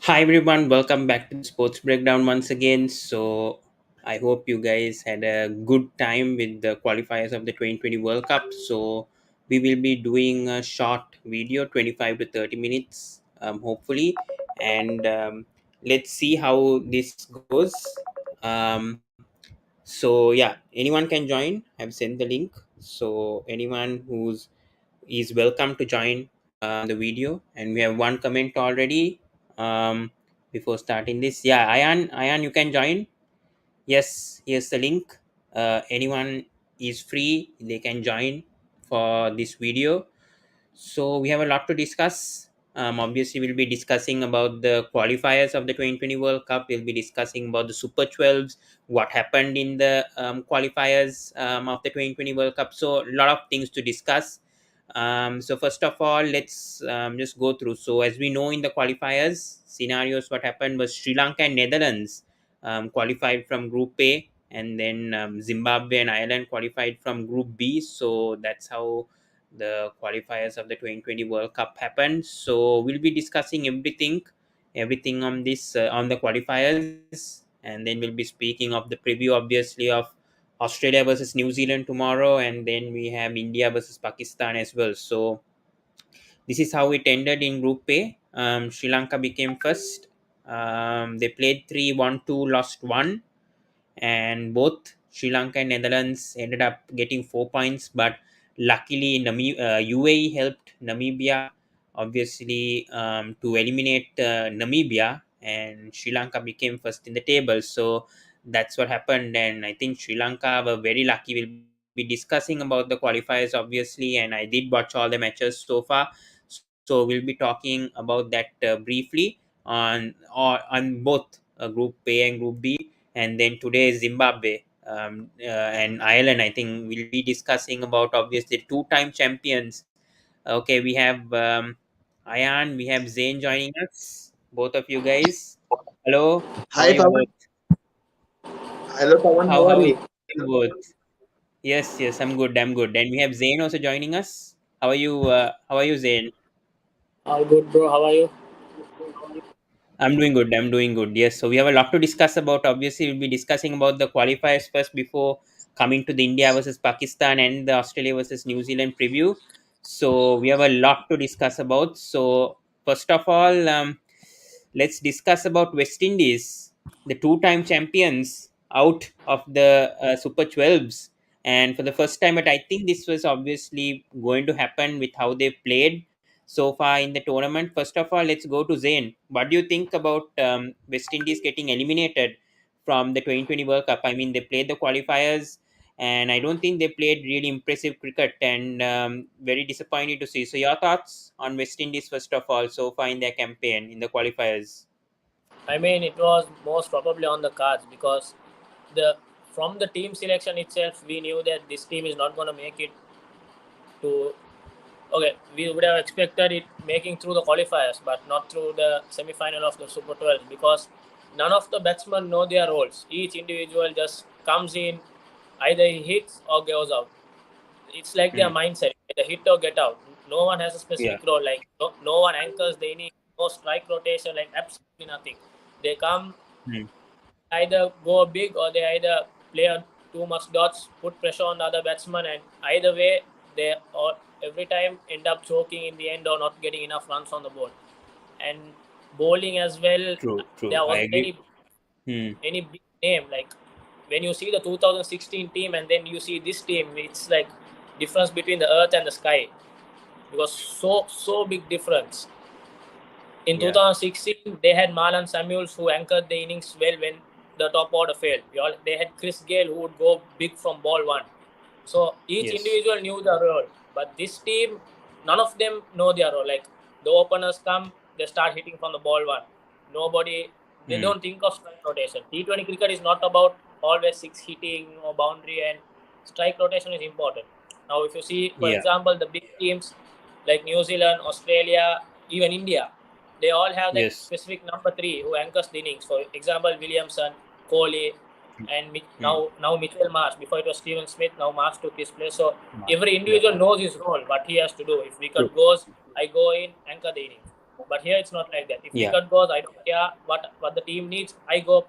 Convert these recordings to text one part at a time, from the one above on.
Hi everyone, welcome back to the Sports Breakdown once again. So I hope you guys had a good time with the qualifiers of the 2020 World Cup. So we will be doing a short video, 25 to 30 minutes, hopefully, and let's see how this goes. So yeah, anyone can join. I've sent the link. So anyone who's is welcome to join the video, and we have one comment already before starting this. Yeah, Ayan, you can join. Yes, here's the link. Anyone is free, they can join for this video. So we have a lot to discuss. Obviously, we'll be discussing about the qualifiers of the 2020 World Cup. We'll be discussing about the Super 12s, what happened in the qualifiers of the 2020 World Cup. So a lot of things to discuss. So first of all, let's just go through. So as we know in the qualifiers scenarios, what happened was Sri Lanka and Netherlands qualified from Group A, and then Zimbabwe and Ireland qualified from Group B. So that's how the qualifiers of the 2020 World Cup happened. So we'll be discussing everything on this on the qualifiers, and then we'll be speaking of the preview, obviously, of Australia versus New Zealand tomorrow, and then we have India versus Pakistan as well. So this is how it ended in Group A. Sri Lanka became first. They played 3-1-2, lost one, and both Sri Lanka and Netherlands ended up getting 4 points. But luckily, UAE helped Namibia, obviously, to eliminate Namibia, and Sri Lanka became first in the table. So that's what happened, and I think Sri Lanka were very lucky. We'll be discussing about the qualifiers, obviously, and I did watch all the matches so far. So we'll be talking about that briefly on both Group A and Group B, and then today Zimbabwe and Ireland. I think we'll be discussing about, obviously, two-time champions. Okay, we have Ayan, we have Zain joining us. Both of you guys. Hello, how are Hi you Pawan. both? Hello Pawan, how How are are you? you both? Yes, yes, I'm good. I'm good. And we have Zain also joining us. How are you? How are you, Zain? All good, bro. How are you? I'm doing good. I'm doing good. Yes. So we have a lot to discuss about. Obviously, we'll be discussing about the qualifiers first before coming to the India versus Pakistan and the Australia versus New Zealand preview. So we have a lot to discuss about. So first of all, let's discuss about West Indies, the two-time champions, out of the Super 12s, and for the first time. But I think this was obviously going to happen with how they played so far in the tournament. First of all, let's go to Zain. What do you think about West Indies getting eliminated from the 2020 World Cup? I mean, they played the qualifiers, and I don't think they played really impressive cricket, and very disappointing to see. So, your thoughts on West Indies, first of all, so far in their campaign in the qualifiers? I mean, it was most probably on the cards because the from the team selection itself, we knew that this team is not going to make it to. Okay, we would have expected it making through the qualifiers, but not through the semi-final of the Super 12 because none of the batsmen know their roles. Each individual just comes in, either he hits or goes out. It's like their Hmm. mindset, either hit or get out. No one has a Yeah. specific role. Like no one anchors the inning, no strike rotation, like absolutely nothing. They come Hmm. either go big or they either play on too much dots, put pressure on the other batsman, and either way they or every time end up choking in the end or not getting enough runs on the board. And bowling as well, True. True. there I wasn't agree. Hmm. any big name. Like when you see the 2016 team and then you see this team, it's like difference between the earth and the sky because so big difference. In Yeah. 2016, they had Marlon Samuels who anchored the innings well when the top order failed. They had Chris Gale who would go big from ball one. So each Yes. individual knew their role. But this team, none of them know their role. Like the openers come, they start hitting from the ball one. Nobody, they Hmm. don't think of strike rotation. T20 cricket is not about always six hitting or boundary, and strike rotation is important. Now, if you see, for Yeah. example, the big teams like New Zealand, Australia, even India, they all have that Yes. specific number three who anchors the innings. For example, Williamson, Kohli, and Hmm. now Mitchell Marsh. Before it was Steven Smith, now Marsh took his place. So March. every Yeah. individual knows his role, what he has to do. If True. wicket goes, I go in, anchor the innings. But here it's not like that. If Yeah. wicket goes, I don't care what the team needs. I go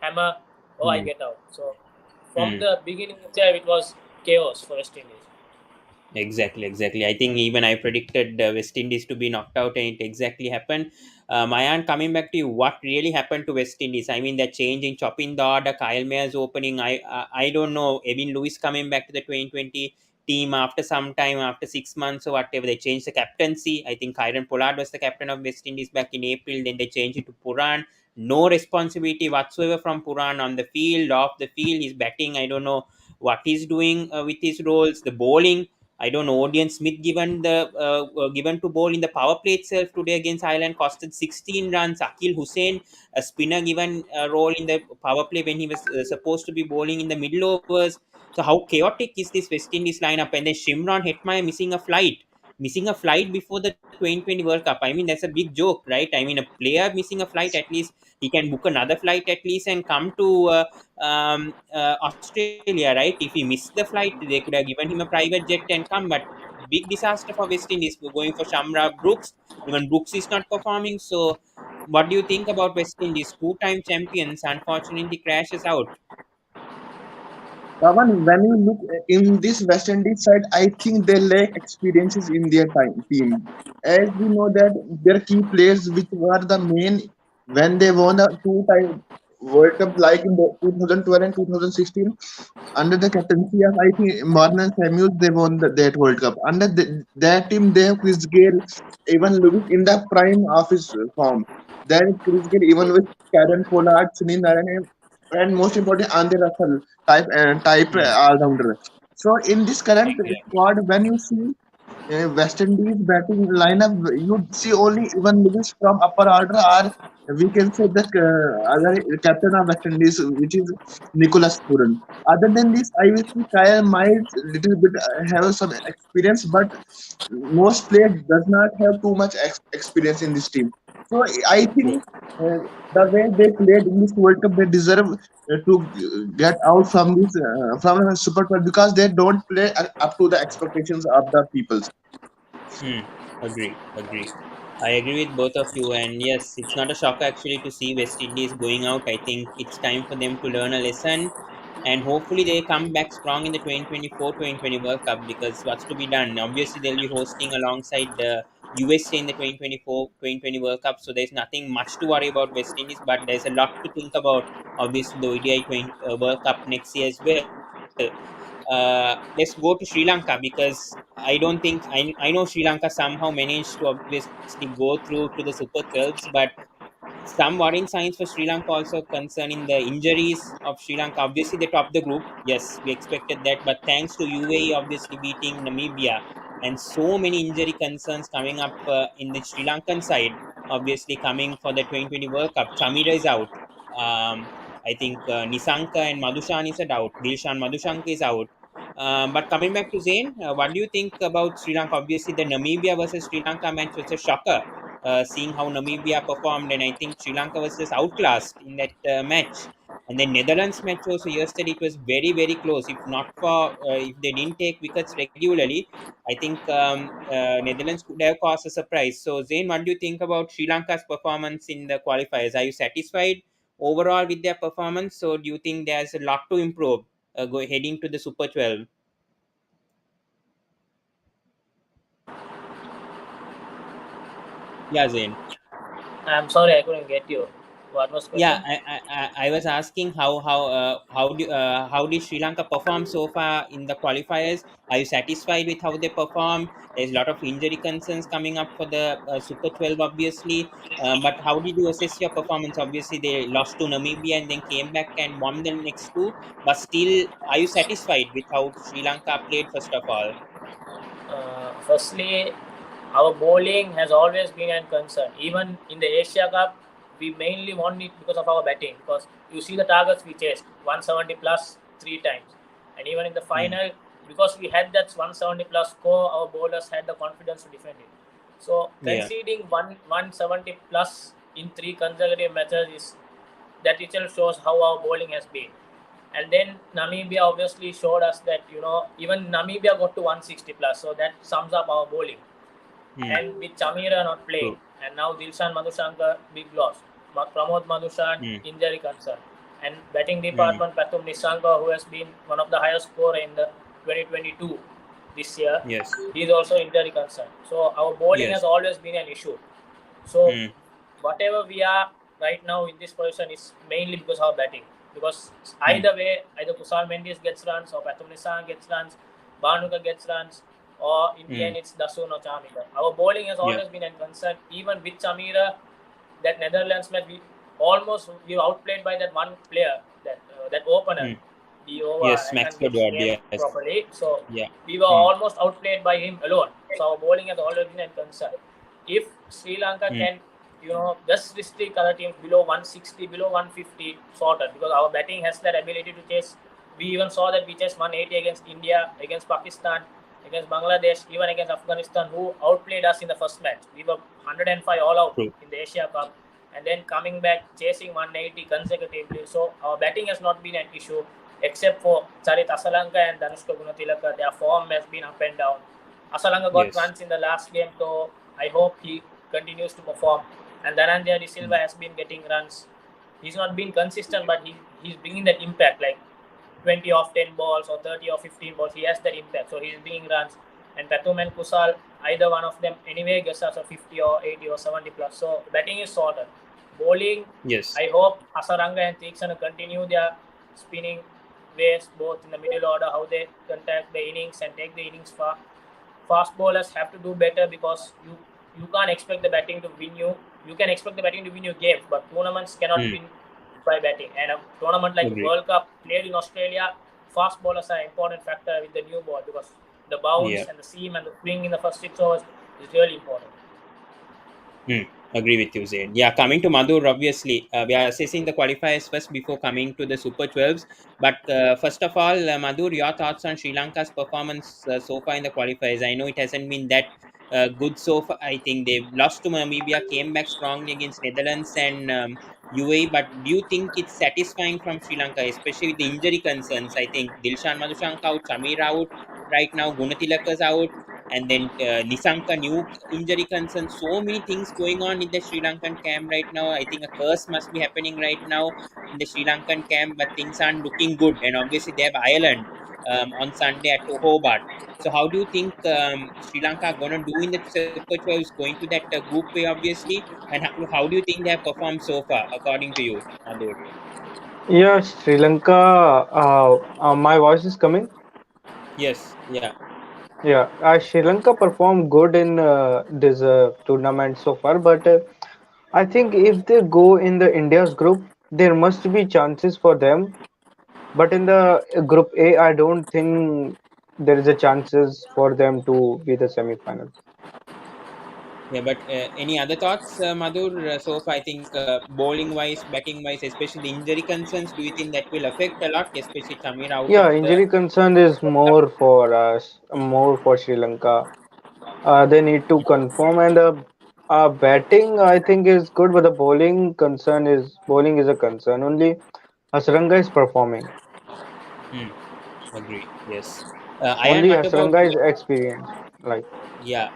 hammer or I Hmm. get out. So from Hmm. the beginning itself, it was chaos for West Indies. Exactly. I think even I predicted West Indies to be knocked out, and it exactly happened. Mayan, coming back to you, what really happened to West Indies? I mean, the change in chopping the order, Kyle Mayer's opening. I don't know. Evan Lewis coming back to the 2020 team after some time, after 6 months or whatever. They changed the captaincy. I think Kyron Pollard was the captain of West Indies back in April. Then they changed it to Puran. No responsibility whatsoever from Puran on the field, off the field. He's batting. I don't know what he's doing with his roles. The bowling. I don't know. Odion Smith given to bowl in the power play itself today against Ireland costed 16 runs. Akil Hussain, a spinner, given a role in the power play when he was supposed to be bowling in the middle overs. So how chaotic is this West Indies lineup? And then Shimron Hetmyer missing a flight before the 2020 World Cup. I mean, that's a big joke, right? I mean, a player missing a flight, at least he can book another flight at least and come to Australia, right? If he missed the flight, they could have given him a private jet and come. But big disaster for West Indies. We're going for Shamra Brooks. Even Brooks is not performing. So, what do you think about West Indies? Two-time champions, unfortunately, crashes out. Pawan, when you look in this West Indies side, I think they lack experiences in their team. As we know that their key players, which were the main when they won a two-time World Cup, like in the 2012 and 2016, under the captaincy of I think Marnus Samuels, they won that World Cup. Under that team, they have Chris Gale, even Lewis in the prime of his form. Then Chris Gale, even with Karen Pollard, Sunil Narine, and most important, Andy Russell type Hmm. all-rounder. So in this current Exactly. squad, when you see West Indies batting lineup, you see only Evan Lewis from upper order, or we can say the other captain of West Indies, which is Nicholas Puran. Other than this, I will see Kyle might little bit have some experience, but most players does not have too much experience in this team. So I True. think the way they played in this World Cup, they deserve to get out from this from Super 12 because they don't play up to the expectations of the people. Hmm. Agree. I agree with both of you. And yes, it's not a shock actually to see West Indies going out. I think it's time for them to learn a lesson. And hopefully they come back strong in the 2024-2020 World Cup, because what's to be done? Obviously, they'll be hosting alongside the USA in the 2024-2020 World Cup. So there's nothing much to worry about West Indies, but there's a lot to think about. Obviously, the ODI World Cup next year as well. Let's go to Sri Lanka, because I don't think I know Sri Lanka somehow managed to obviously go through to the Super 12s, but some worrying signs for Sri Lanka also concerning the injuries of Sri Lanka. Obviously, they topped the group. Yes, we expected that, but thanks to UAE obviously beating Namibia, and so many injury concerns coming up in the Sri Lankan side. Obviously, coming for the 2020 World Cup, Chamira is out. I think Nisanka and Madhushan is out. Dilshan Madhushanka is out. But coming back to Zain, what do you think about Sri Lanka? Obviously, the Namibia versus Sri Lanka match was a shocker, seeing how Namibia performed, and I think Sri Lanka was just outclassed in that match. And then Netherlands match also yesterday, it was very close. If not for if they didn't take wickets regularly, I think Netherlands could have caused a surprise. So Zain, what do you think about Sri Lanka's performance in the qualifiers? Are you satisfied overall with their performance? So do you think there's a lot to improve heading to the Super 12? Yeah, Zain. I'm sorry, I couldn't get you. What was Yeah, question? I was asking how did Sri Lanka perform so far in the qualifiers? Are you satisfied with how they perform? There's a lot of injury concerns coming up for the Super 12, obviously. But how did you assess your performance? Obviously, they lost to Namibia and then came back and won the next two. But still, are you satisfied with how Sri Lanka played? First of all, Firstly, our bowling has always been a concern. Even in the Asia Cup, we mainly won it because of our batting. Because you see the targets we chased 170 plus three times, and even in the hmm. final, because we had that 170 plus score, our bowlers had the confidence to defend it. So Yeah. conceding 170 plus in three consecutive matches is that itself shows how our bowling has been. And then Namibia obviously showed us that even Namibia got to 160 plus, so that sums up our bowling. Hmm. And with Chamira not playing, True. and now Dilshan Madhushankar, big loss. Pramod Madhushan, Mm. injury concern. And batting Mm. department, Patum Nissanka, who has been one of the highest scorer in the 2022 this year, Yes. he is also injury concern. So our bowling has Yes. always been an issue. So Mm. whatever we are right now in this position is mainly because of batting. Because Mm. either way, either Kusal Mendes gets runs or Patum Nissan gets runs, Bhanuka gets runs, or in the Mm. end it's Dasun or Chamira. Our bowling has Yeah. always been a concern. Even with Chamira, that Netherlands match, we were outplayed by that one player, that opener. Mm. The over, Yes. I can't Max get his Woodward. name Yes. properly. So Yeah. we were Mm. almost outplayed by him alone. So our bowling has always been a concern. If Sri Lanka Mm. can, just restrict other teams below 160, below 150 sorted, because our batting has that ability to chase. We even saw that we chased 180 against India, against Pakistan, against Bangladesh, even against Afghanistan, who outplayed us in the first match. We were 105 all out True. in the Asia Cup, and then coming back chasing 180 consecutively. So our batting has not been an issue, except for Charit Asalanka and Danushka Gunatilaka. Their form has been up and down. Asalanka got Yes. runs in the last game, so I hope he continues to perform. And Dhananjaya De Silva Mm. has been getting runs. He's not been consistent, but he's bringing that impact, like 20 off 10 balls or 30 or 15 balls. He has that impact, so he's bringing runs. And Patum and Kusal, either one of them anyway gets us a 50 or 80 or 70 plus. So batting is sorted. Bowling, Yes. I hope Hasaranga and Teeksana continue their spinning ways both in the middle order, how they contact the innings and take the innings far. Fast bowlers have to do better, because you can't expect the batting to win you. You can expect the batting to win you games, but tournaments cannot Mm. win by batting. And a tournament like Agree. World Cup played in Australia, fast bowlers are an important factor with the new ball, because the bounce Yeah. and the seam and the swing in the first 6 overs is really important. Hmm. Agree with you, Zaid. Yeah, coming to Madhur, obviously, we are assessing the qualifiers first before coming to the Super 12s. But first of all, Madhur, your thoughts on Sri Lanka's performance so far in the qualifiers? I know it hasn't been that good so far. I think they've lost to Namibia, came back strongly against Netherlands and UAE. But do you think it's satisfying from Sri Lanka, especially with the injury concerns? I think Dilshan Madhushanka out, Samir out right now, Gunatilaka's out, and then Nisanka new injury concerns. So many things going on in the Sri Lankan camp right now. I think a curse must be happening right now in the Sri Lankan camp, but things aren't looking good. And obviously they have Ireland on Sunday at Hobart. So how do you think Sri Lanka are going to do in the Super 12s, going to that group way, obviously? And how do you think they have performed so far, according to you, Madhur? Yeah, Sri Lanka. My voice is coming. Yes, yeah. Yeah, Sri Lanka performed good in this tournament so far, but I think if they go in the India's group, there must be chances for them. But in the group A, I don't think there is a chances for them to be the semifinals. Yeah, but any other thoughts, Madhur? So far, I think bowling wise, batting wise, especially the injury concerns, do you think that will affect a lot, especially Tamir out of Yeah, the injury concern is World Cup? more for us, more for Sri Lanka. They need to confirm, and batting I think is good, but the bowling is a concern. Only Hasranga is performing. Hmm, agree. Yes. Ayan, Only what about Hasranga you? is experienced. Like Yeah.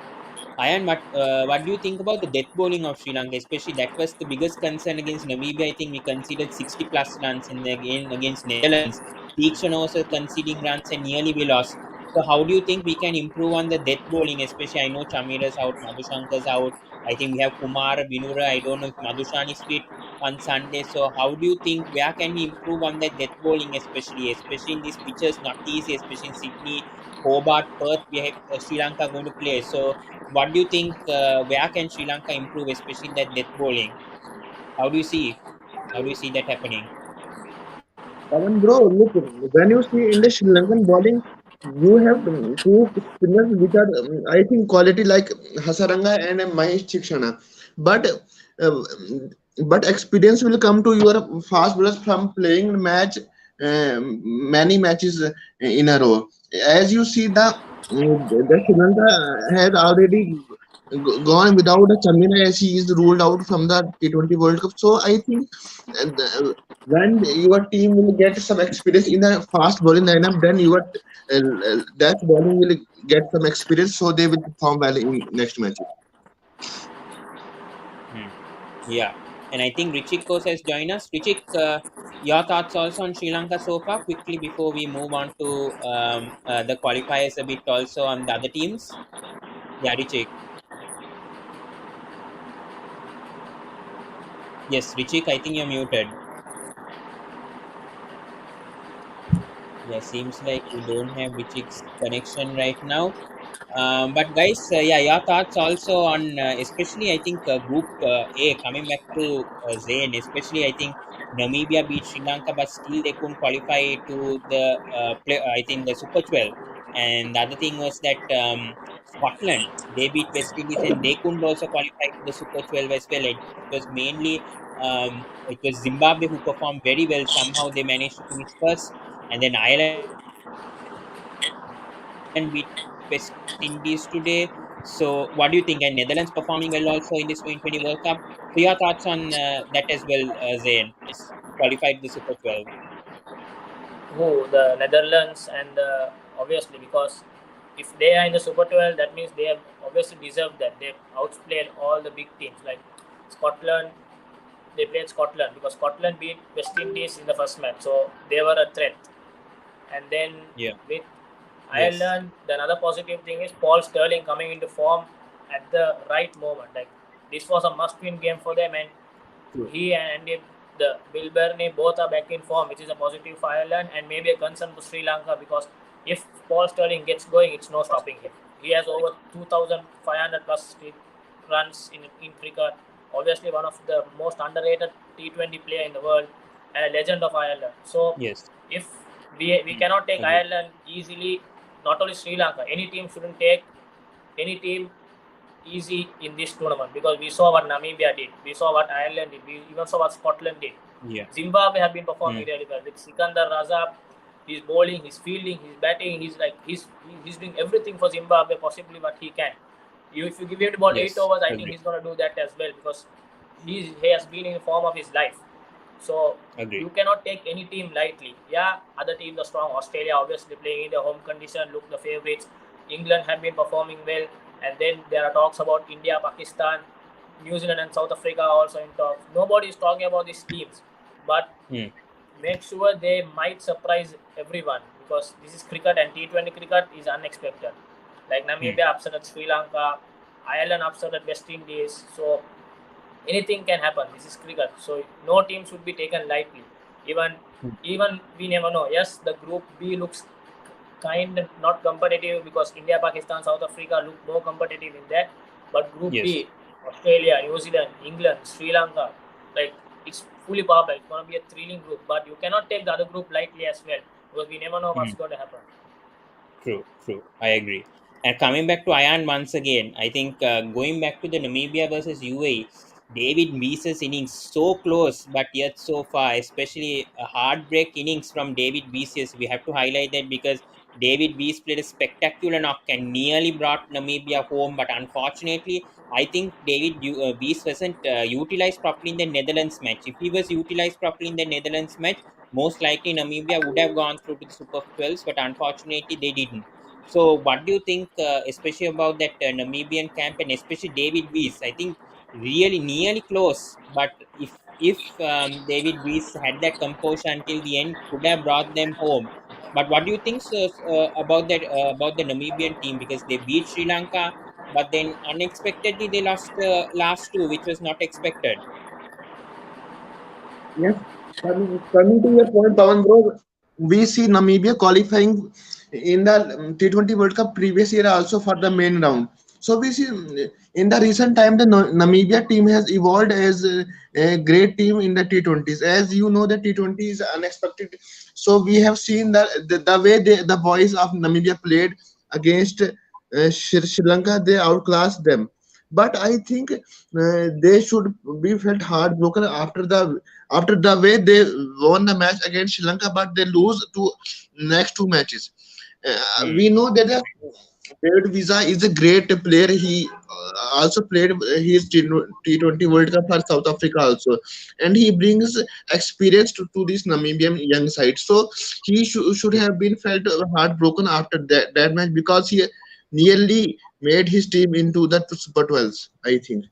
Ayan, what do you think about the death bowling of Sri Lanka? Especially that was the biggest concern against Namibia. I think we conceded 60 plus runs in the game against Netherlands. Teakshan also conceding runs and nearly we lost. So how do you think we can improve on the death bowling? Especially I know Chamira's out, Madhushanka's out. I think we have Kumar, Vinura. I don't know if Madhushan is fit on Sunday. So how do you think where can we improve on the death bowling, especially in these pitches, not easy, especially in Sydney, Hobart, Perth, we have Sri Lanka going to play. So what do you think? Where can Sri Lanka improve, especially in that death bowling? How do you see? How do you see that happening? Pawan bro, look, when you see in the Sri Lankan bowling, you have two spinners which are, I think, quality like Hasaranga and Mahesh Chikshana. But uh, but experience will come to your fast bowlers from playing match many matches in a row. As you see, the Sri Lanka has already gone without a Chamina as he is ruled out from the T20 World Cup. So I think when your team will get some experience in a fast bowling lineup, then your that bowling will get some experience, so they will perform well in next match. Hmm. Yeah, and I think Richik Kos has joined us. Richik, your thoughts also on Sri Lanka so far, quickly before we move on to the qualifiers a bit also on the other teams. Yeah, Richik. Yes, Richik, I think you're muted. Yeah, seems like we don't have Richik's connection right now. But guys, yeah, your thoughts also on especially I think Group A, coming back to Zain, especially I think Namibia beat Sri Lanka, but still they couldn't qualify to the play. I think the Super 12, and the other thing was that Scotland, they beat West Indies and they couldn't also qualify to the Super 12 as well. It was mainly it was Zimbabwe who performed very well. Somehow they managed to finish first, and then Ireland beat West Indies today. So, what do you think? And Netherlands performing well also in this 2020 World Cup. So, your thoughts on that as well, Zain? Is qualified to the Super 12. Who the Netherlands and obviously because if they are in the Super 12, that means they have obviously deserved that. They outplayed all the big teams like Scotland. They played Scotland because Scotland beat West Indies in the first match, so they were a threat. And then Yeah. with Yes. Ireland, the another positive thing is Paul Sterling coming into form at the right moment. Like this was a must-win game for them, and True. he and the Bill Burnley both are back in form, which is a positive for Ireland and maybe a concern for Sri Lanka because if Paul Sterling gets going, it's no stopping him. He has over 2,500 plus runs in cricket. Obviously, one of the most underrated T20 player in the world and a legend of Ireland. So, Yes. if we cannot take Agree. Ireland easily, not only Sri Lanka, any team shouldn't take any team easy in this tournament because we saw what Namibia did, we saw what Ireland did, we even saw what Scotland did. Yeah. Zimbabwe have been performing Mm. really well with Sikandar Raza. He's bowling, he's fielding, he's batting. He's doing everything for Zimbabwe possibly what he can. If you give him the ball eight Yes. overs, I think Agree. he's gonna do that as well because he has been in the form of his life. So Agree. you cannot take any team lightly. Yeah, other teams are strong. Australia obviously playing in their home condition, look the favourites. England have been performing well, and then there are talks about India, Pakistan, New Zealand, and South Africa also in talks. Nobody is talking about these teams, but Mm. make sure they might surprise everyone because this is cricket and T20 cricket is unexpected. Like Mm. Namibia upset at Sri Lanka, Ireland upset at West Indies. So anything can happen. This is cricket, so no team should be taken lightly. Even Mm. even we never know. Yes, the Group B looks kind of not competitive because India, Pakistan, South Africa look more competitive in that. But Group Yes. B, Australia, New Zealand, England, Sri Lanka, like it's fully powerful. It's gonna be a thrilling group, but you cannot take the other group lightly as well because we never know what's Mm. going to happen. True, true. I agree. And coming back to Ayan once again, I think going back to the Namibia versus UAE, David Weiss's innings so close, but yet so far, especially a heartbreak innings from David Weiss. We have to highlight that because David Weiss played a spectacular knock and nearly brought Namibia home, but unfortunately, I think Weiss wasn't utilized properly in the Netherlands match. If he was utilized properly in the Netherlands match, most likely Namibia would have gone through to the Super 12s, but unfortunately they didn't. So, what do you think, especially about that Namibian camp and especially David Weiss? I think really nearly close, but if David Weiss had that composure until the end, could have brought them home. But what do you think, sir, about the Namibian team because they beat Sri Lanka, but then unexpectedly they lost last two, which was not expected. Yes, coming to your point, Pawan bro, we see Namibia qualifying in the T20 World Cup previous year also for the main round. So we see in the recent time the Namibia team has evolved as a great team in the T20s. As you know, the T20 is unexpected. So we have seen the way the boys of Namibia played against Sri Lanka, they outclassed them. But I think they should be felt heartbroken after the way they won the match against Sri Lanka, but they lose to next two matches. Hmm. We know that David Visa is a great player. He also played his T20 World Cup for South Africa also, and he brings experience to this Namibian young side. So he should True. have been felt heartbroken after that match because he nearly made his team into the Super 12s, I think.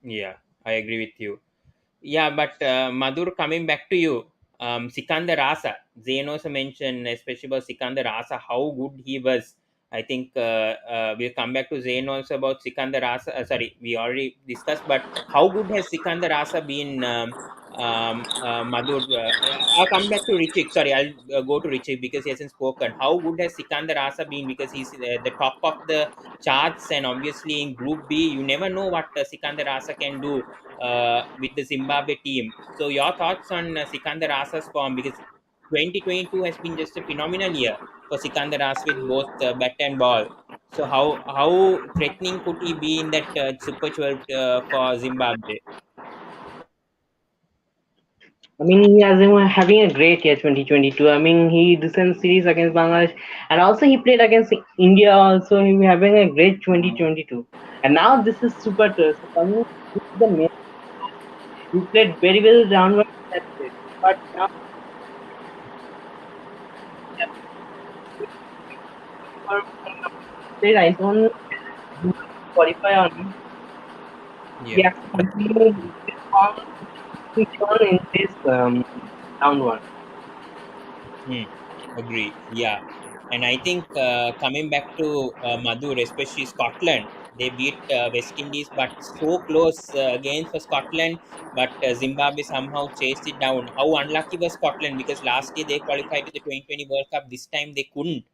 Yeah. I agree with you. Yeah, but Madhur, coming back to you, Sikandar Rasa, Zain also mentioned, especially about Sikandar Rasa, how good he was. I think we'll come back to Zain also about Sikandar Rasa. Sorry, we already discussed, but how good has Sikandar Rasa been, Madhur? I'll come back to Richik. Sorry, I'll go to Richik because he hasn't spoken. How good has Sikandar Rasa been? Because he's the top of the charts, and obviously in Group B, you never know what Sikandar Rasa can do with the Zimbabwe team. So your thoughts on Sikandar Rasa's form, because 2022 has been just a phenomenal year for Sikandar Rasa with both bat and ball. So how threatening could he be in that Super 12 for Zimbabwe? I mean, he has been having a great year 2022. I mean, he recent series against Bangladesh, and also he played against India. Also, he having a great 2022. And now this is Super Tour. So coming this is the main. He played very well round one. That's it. But now played, I don't qualify on him. He Yeah. has to continue this form in this round one. Hmm. Agree. Yeah. And I think coming back to Madhur, especially Scotland, they beat West Indies, but so close again for Scotland. But Zimbabwe somehow chased it down. How unlucky was Scotland? Because last year they qualified to the 2020 World Cup. This time they couldn't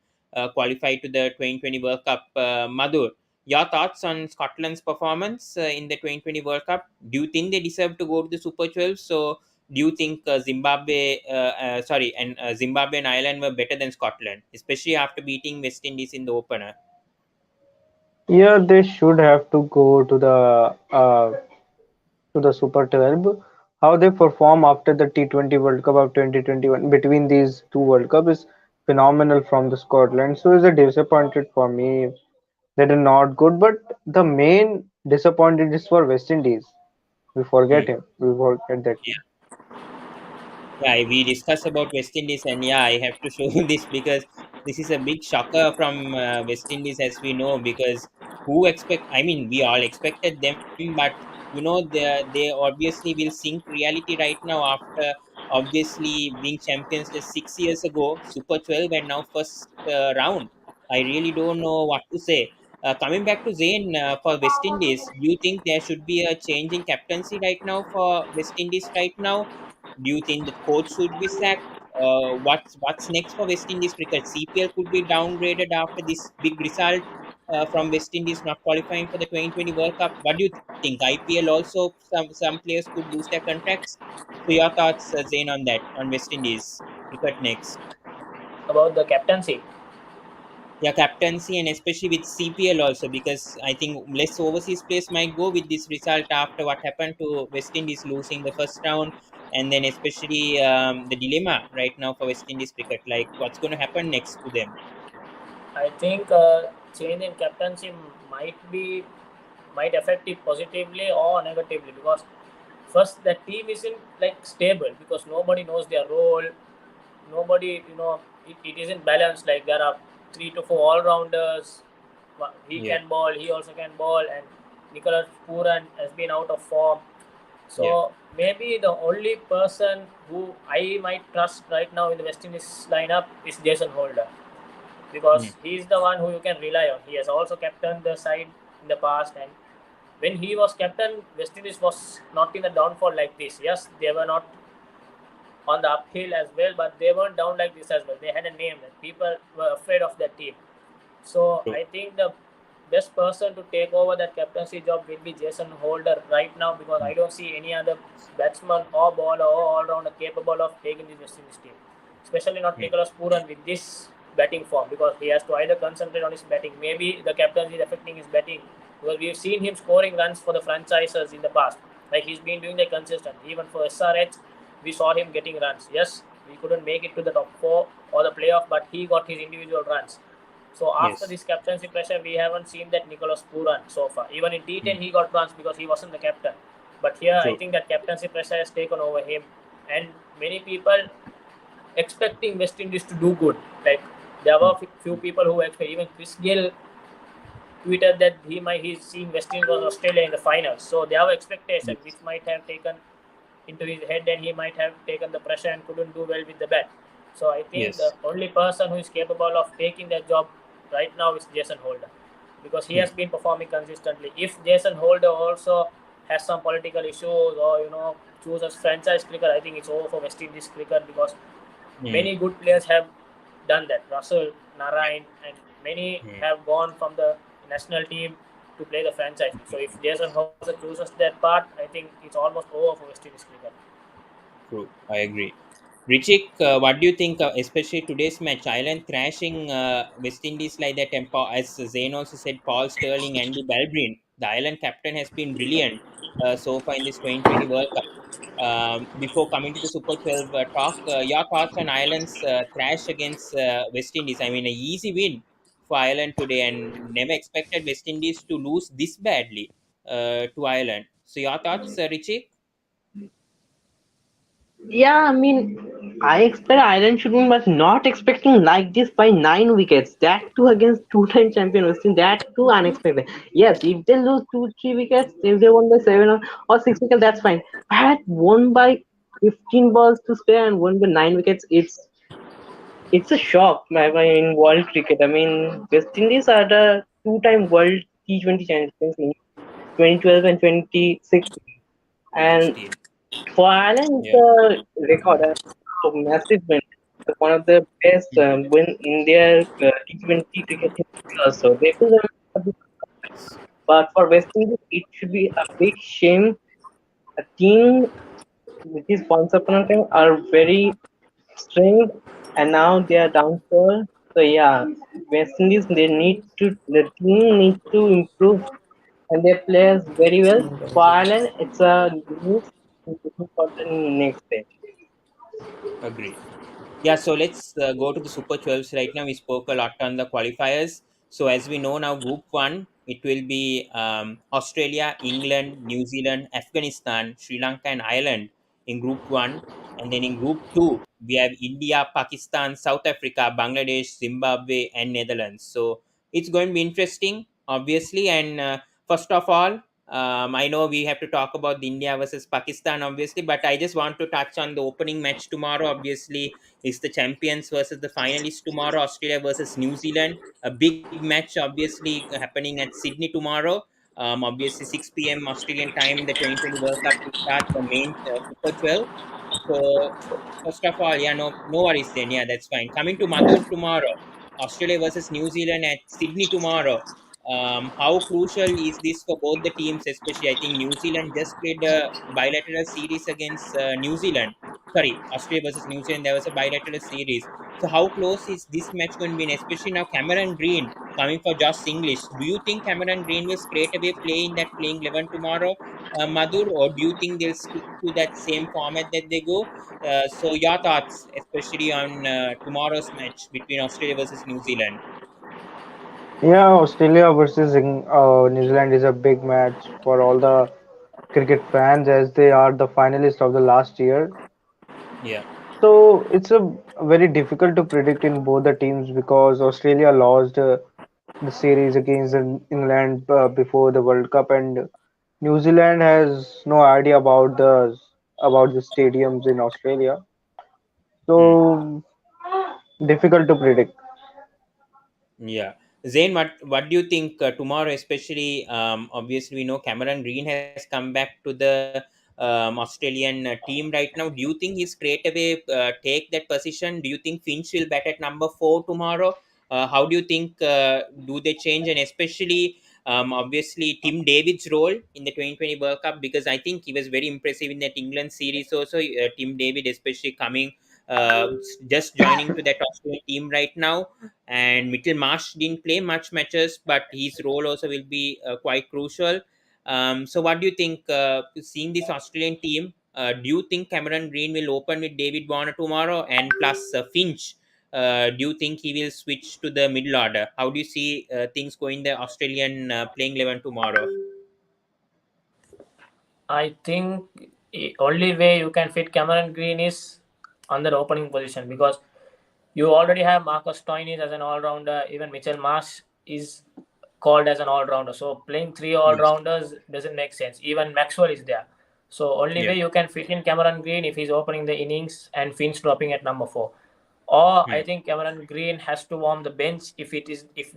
qualify to the 2020 World Cup. Madhur, your thoughts on Scotland's performance in the 2020 World Cup? Do you think they deserve to go to the Super 12? So do you think Zimbabwe and Ireland were better than Scotland, especially after beating West Indies in the opener? Yeah, they should have to go to the Super 12. How they perform after the T20 World Cup of 2021 between these two World Cup is phenomenal from the Scotland. So it's a disappointed for me. They are not good, but the main disappointed is for West Indies. We forget Hmm. him. We forget that team. Yeah, we discussed about West Indies, and yeah, I have to show this because this is a big shocker from West Indies, as we know. Because who expect? I mean, we all expected them, but they obviously will sink reality right now after obviously being champions just 6 years ago, Super 12, and now first round. I really don't know what to say. Coming back to Zain for West Indies, do you think there should be a change in captaincy right now for West Indies right now? Do you think the coach should be sacked? What's next for West Indies cricket? CPL could be downgraded after this big result from West Indies not qualifying for the 2020 World Cup. What do you think? IPL also, some players could lose their contracts. So your thoughts, Zain, on that, on West Indies cricket next? About the captaincy. Yeah, captaincy, and especially with CPL also, because I think less overseas players might go with this result after what happened to West Indies losing the first round, and then especially the dilemma right now for West Indies cricket, like what's going to happen next to them. I think change in captaincy might affect it positively or negatively, because first the team isn't like stable because nobody knows their role. Nobody, it isn't balanced. Like there are 3 to 4 all rounders. He Yeah, can ball, he also can ball, and Nicholas Puran has been out of form. yeah. So maybe the only person who I might trust right now in the West Indies lineup is Jason Holder, Mm, because he's the one who you can rely on. He has also captained the side in the past, and when he was captain, West Indies was not in a downfall like this. Yes, they were not on the uphill as well, but they weren't down like this as well. They had a name, and people were afraid of that team. So true. I think the best person to take over that captaincy job will be Jason Holder right now, because Mm, I don't see any other batsman or bowler or all rounder capable of taking this West Indies team. Especially not mm, Nicholas Puran with this batting form, because he has to either concentrate on his batting. Maybe the captaincy is affecting his batting, because we've seen him scoring runs for the franchises in the past. Like he's been doing that consistent. Even for SRH, we saw him getting runs. Yes, we couldn't make it to the top four or the playoff, but he got his individual runs. So after yes, this captaincy pressure, we haven't seen that Nicholas Puran so far. Even in T10, mm, he got runs because he wasn't the captain. But here, I true. think that captaincy pressure has taken over him, and many people expecting West Indies to do good. Like there Mm, were few people who expect, even Chris Gill tweeted that he's seeing West Indies versus Australia in the finals. So they have expectation Yes. which might have taken into his head, and he might have taken the pressure and couldn't do well with the bat. So I think the Yes. only person who is capable of taking that job right now is Jason Holder, because he Hmm. has been performing consistently. If Jason Holder also has some political issues, or chooses franchise cricket, I think it's over for West Indies cricket, because Hmm. many good players have done that. Russell, Narayan, and many Hmm. have gone from the national team to play the franchise. So if Jason Holder chooses that part, I think it's almost over for West Indies cricket. True. I agree. Richik, what do you think, especially today's match? Ireland thrashing West Indies like that, and as Zain also said, Paul Sterling, Andy Balbrin. The Ireland captain has been brilliant so far in this 2020 World Cup. Before coming to the Super 12 talk, your thoughts on Ireland's thrash against West Indies? I mean, a easy win for Ireland today, and never expected West Indies to lose this badly to Ireland. So, your thoughts, Richie? Yeah, I mean, I expect Ireland should win, but not expecting like this by 9 wickets. That too against two-time champion West Indies. That too unexpected. Yes, if they lose 2, 3 wickets, if they won by 7 or 6 wickets, that's fine. But won by 15 balls to spare and won by 9 wickets, it's a shock. In world cricket, I mean, West Indies are the two-time world T20 champions in 2012 and 2016, and 16. for Ireland, it's Yeah. a record, a massive win. It's one of the best win in their T20 cricket history also. They could have, Yes. but for West Indies, it should be a big shame. A team which is once upon a time are very strong, and now they are downfall. So yeah, West Indies, the team needs to improve and their players very well. For Ireland, it's a news for the next stage. Agree. Yeah, so let's go to the Super 12s right now. We spoke a lot on the qualifiers. So, as we know now, Group 1, it will be Australia, England, New Zealand, Afghanistan, Sri Lanka, and Ireland in Group 1. And then in Group 2, we have India, Pakistan, South Africa, Bangladesh, Zimbabwe, and Netherlands. So, it's going to be interesting, obviously. And first of all, I know we have to talk about the India versus Pakistan, obviously, but I just want to touch on the opening match tomorrow. Obviously, is the champions versus the finalists tomorrow. Australia versus New Zealand, a big match, obviously happening at Sydney tomorrow. Obviously 6 p.m. Australian time. The 2020 World Cup will start the main Super 12. So first of all, yeah, no worries then. Yeah, that's fine. Coming to Madhur tomorrow, Australia versus New Zealand at Sydney tomorrow. How crucial is this for both the teams? Especially, I think New Zealand just played a bilateral series against New Zealand. Sorry, Australia versus New Zealand. There was a bilateral series. So, how close is this match going to be? And especially now, Cameron Green coming for Josh English. Do you think Cameron Green will straight away play in that playing 11 tomorrow, Madhur, or do you think they'll stick to that same format that they go? So, your thoughts, especially on tomorrow's match between Australia versus New Zealand? Yeah, Australia versus New Zealand is a big match for all the cricket fans as they are the finalists of the last year. Yeah. So it's a very difficult to predict in both the teams because Australia lost the series against England before the World Cup, and New Zealand has no idea about the stadiums in Australia. Hmm. So difficult to predict. Yeah, Zain, what do you think tomorrow? Especially, obviously, we know Cameron Green has come back to the Australian team right now. Do you think he's straight away take that position? Do you think Finch will bat at number 4 tomorrow? How do you think do they change? And especially, obviously, Tim David's role in the 2020 World Cup, because I think he was very impressive in that England series. Also, Tim David, especially coming uh, just joining to that Australian team right now, and Mitchell Marsh didn't play much matches, but his role also will be quite crucial. So, what do you think? Seeing this Australian team, do you think Cameron Green will open with David Warner tomorrow, and plus Finch? Do you think he will switch to the middle order? How do you see things going the Australian playing 11 tomorrow? I think the only way you can fit Cameron Green is on the opening position, because you already have Marcus Stoinis as an all-rounder. Even Mitchell Marsh is called as an all-rounder. So playing three Yes. all-rounders doesn't make sense. Even Maxwell is there. So only Yeah. way you can fit in Cameron Green if he's opening the innings and Finn's dropping at number four. Or I Hmm. think Cameron Green has to warm the bench if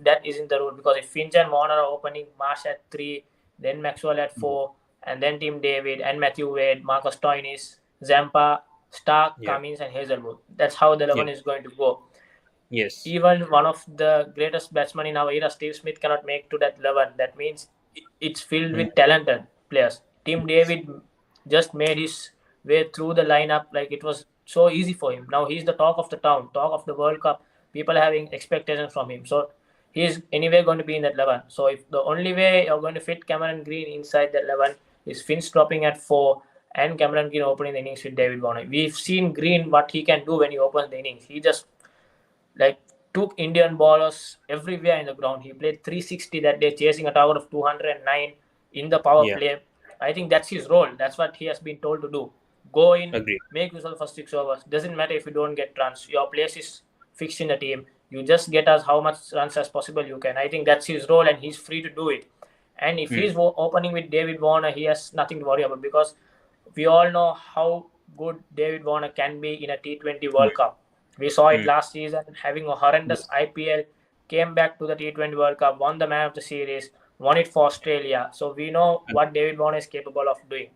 that isn't the rule, because if Finch and Warner are opening, Marsh at three, then Maxwell at Hmm. four, and then Tim David and Matthew Wade, Marcus Stoinis, Zampa, Stark, Yeah. Cummins, and Hazelwood. That's how the Yeah. 11 is going to go. Yes. Even one of the greatest batsmen in our era, Steve Smith, cannot make to that 11. That means it's filled Hmm. with talented players. Tim David just made his way through the lineup like it was so easy for him. Now he's the talk of the town, talk of the World Cup. People are having expectations from him. So he's anyway going to be in that 11. So if the only way you're going to fit Cameron Green inside that 11 is Finch dropping at 4 and Cameron Green opening the innings with David Warner. We've seen Green what he can do when he opens the innings. He just like took Indian bowlers everywhere in the ground. He played 360 that day, chasing a target of 209 in the power Yeah. play. I think that's his role. That's what he has been told to do. Go in, Agree. make use of the first 6 overs. Doesn't matter if you don't get runs. Your place is fixed in the team. You just get us how much runs as possible you can. I think that's his role, and he's free to do it. And if Hmm. he's opening with David Warner, he has nothing to worry about, because we all know how good David Warner can be in a T20 Hmm. World Cup. We saw it Hmm. last season, having a horrendous Yes. IPL, came back to the T20 World Cup, won the Man of the Series, won it for Australia. So we know what David Warner is capable of doing.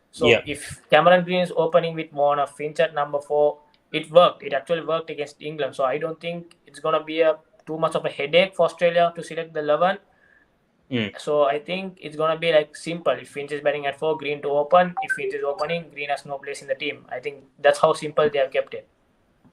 So Yeah. if Cameron Green is opening with Warner, Finch at number four, it worked. It actually worked against England. So I don't think it's gonna be a too much of a headache for Australia to select the 11. Hmm. So I think it's gonna be like simple. If Finch is batting at four, Green to open. If Finch is opening, Green has no place in the team. I think that's how simple they have kept it.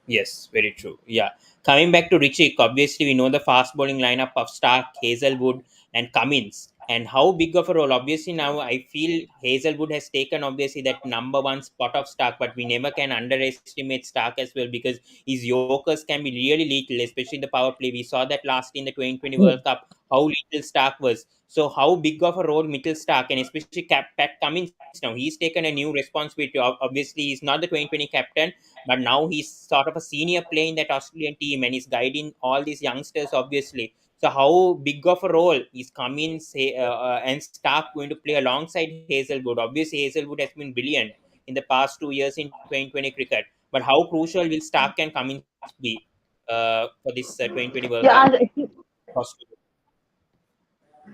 Yes, very true. Yeah. Coming back to Richie, obviously we know the fast bowling lineup of Stark, Hazelwood, and Cummins. And how big of a role? Obviously, now I feel Hazelwood has taken obviously that number one spot of Stark, but we never can underestimate Stark as well because his Yorkers can be really lethal, especially the power play. We saw that last in the 2020 World Cup, how little Stark was. So, how big of a role Mitchell Stark and especially Pat Cummins now? He's taken a new responsibility. Obviously, he's not the 2020 captain, but now he's sort of a senior player in that Australian team and he's guiding all these youngsters, obviously. So, how big of a role is Cummins and Stark going to play alongside Hazelwood? Obviously, Hazelwood has been brilliant in the past 2 years in 2020 cricket, but how crucial will Stark and Cummins be for this 2020 World Yeah, Cup? I think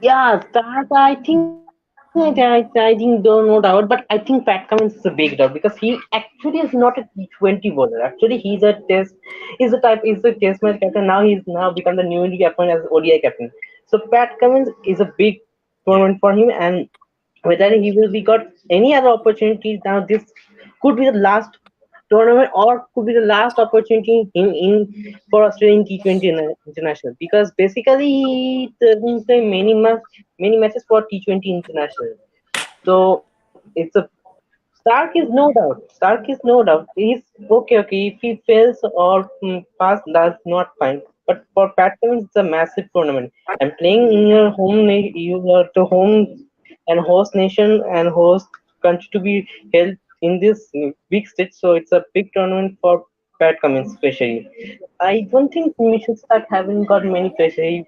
yeah, that I think don't know doubt, but I think Pat Cummins is a big doubt because he actually is not a T20 bowler. Actually, he's a test match captain. Now he's now become the newly appointed as ODI captain. So Pat Cummins is a big Yeah. tournament for him, and whether he will be got any other opportunity now, this could be the last tournament or could be the last opportunity in for Australian T20 international, because basically he doesn't play many matches for T20 international. So it's a Stark is no doubt. Stark is no doubt. He's okay. Okay, if he fails or pass, that's not fine. But for Pat Cummins, it's a massive tournament. And playing in your you are the home and host nation and host country to be held in this big stage. So it's a big tournament for Pat Cummins, especially. I don't think we should start having got many pressure.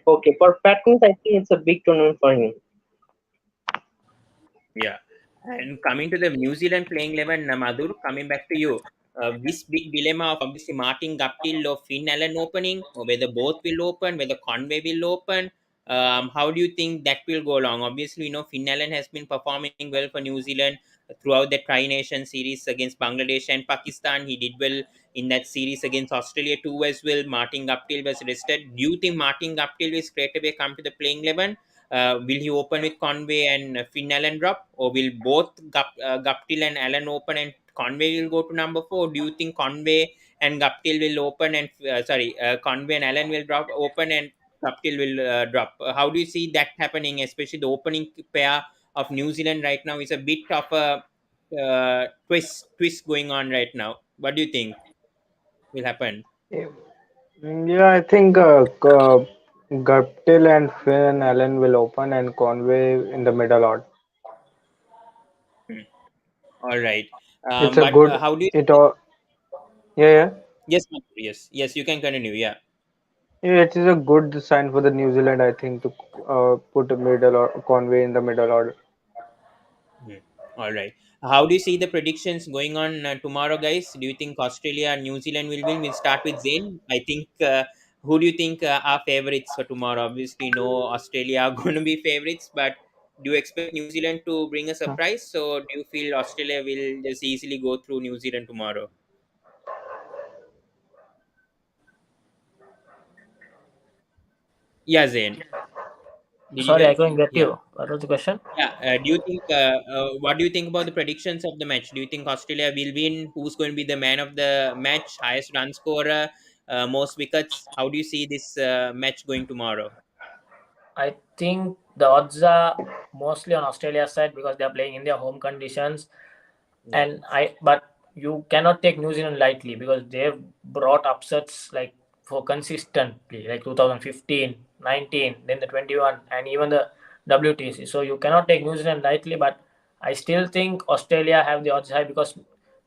Okay, for Pat Cummins, I think it's a big tournament for him. Yeah. And coming to the New Zealand playing 11, Madhur, coming back to you, this big dilemma of obviously Martin Guptill or Finn Allen opening, or whether both will open, whether Conway will open. How do you think that will go along? Obviously, Finn Allen has been performing well for New Zealand throughout the Tri Nation series against Bangladesh and Pakistan. He did well in that series against Australia too as well. Martin Guptill was rested. Do you think Martin Guptill will straight away come to the playing 11? Will he open with Conway and Finn Allen drop, or will both Guptill and Allen open and Conway will go to number four? Do you think Conway and Guptill will open and Conway and Allen will drop open and Guptill will drop? How do you see that happening? Especially the opening pair of New Zealand right now is a bit of a twist going on right now. What do you think will happen? Yeah, yeah, I think Guptill and Finn Allen will open and Conway in the middle order. Hmm. All right. It's a But good how do you? it all yeah, yeah. Yes, Madhur, yes, yes. You can continue. Yeah. Yeah, it is a good sign for the New Zealand, I think, to put a middle or Conway in the middle order. Hmm. All right. How do you see the predictions going on tomorrow, guys? Do you think Australia and New Zealand will win? We'll start with Zain. I think. Who do you think are favorites for tomorrow? Obviously, no Australia are going to be favorites, but do you expect New Zealand to bring a surprise? So, do you feel Australia will just easily go through New Zealand tomorrow? Yeah, Zain. Did you Sorry, I hear? couldn't get Yeah. you. What was the question? Yeah. Do you think? What do you think about the predictions of the match? Do you think Australia will win? Who's going to be the man of the match? Highest run scorer? Most wickets? How do you see this match going tomorrow? I think the odds are mostly on Australia's side because they are playing in their home conditions. Yeah. And but you cannot take New Zealand lightly because they've brought upsets like for consistently, like 2015, 19, then the 21, and even the WTC. So you cannot take New Zealand lightly, but I still think Australia have the odds high because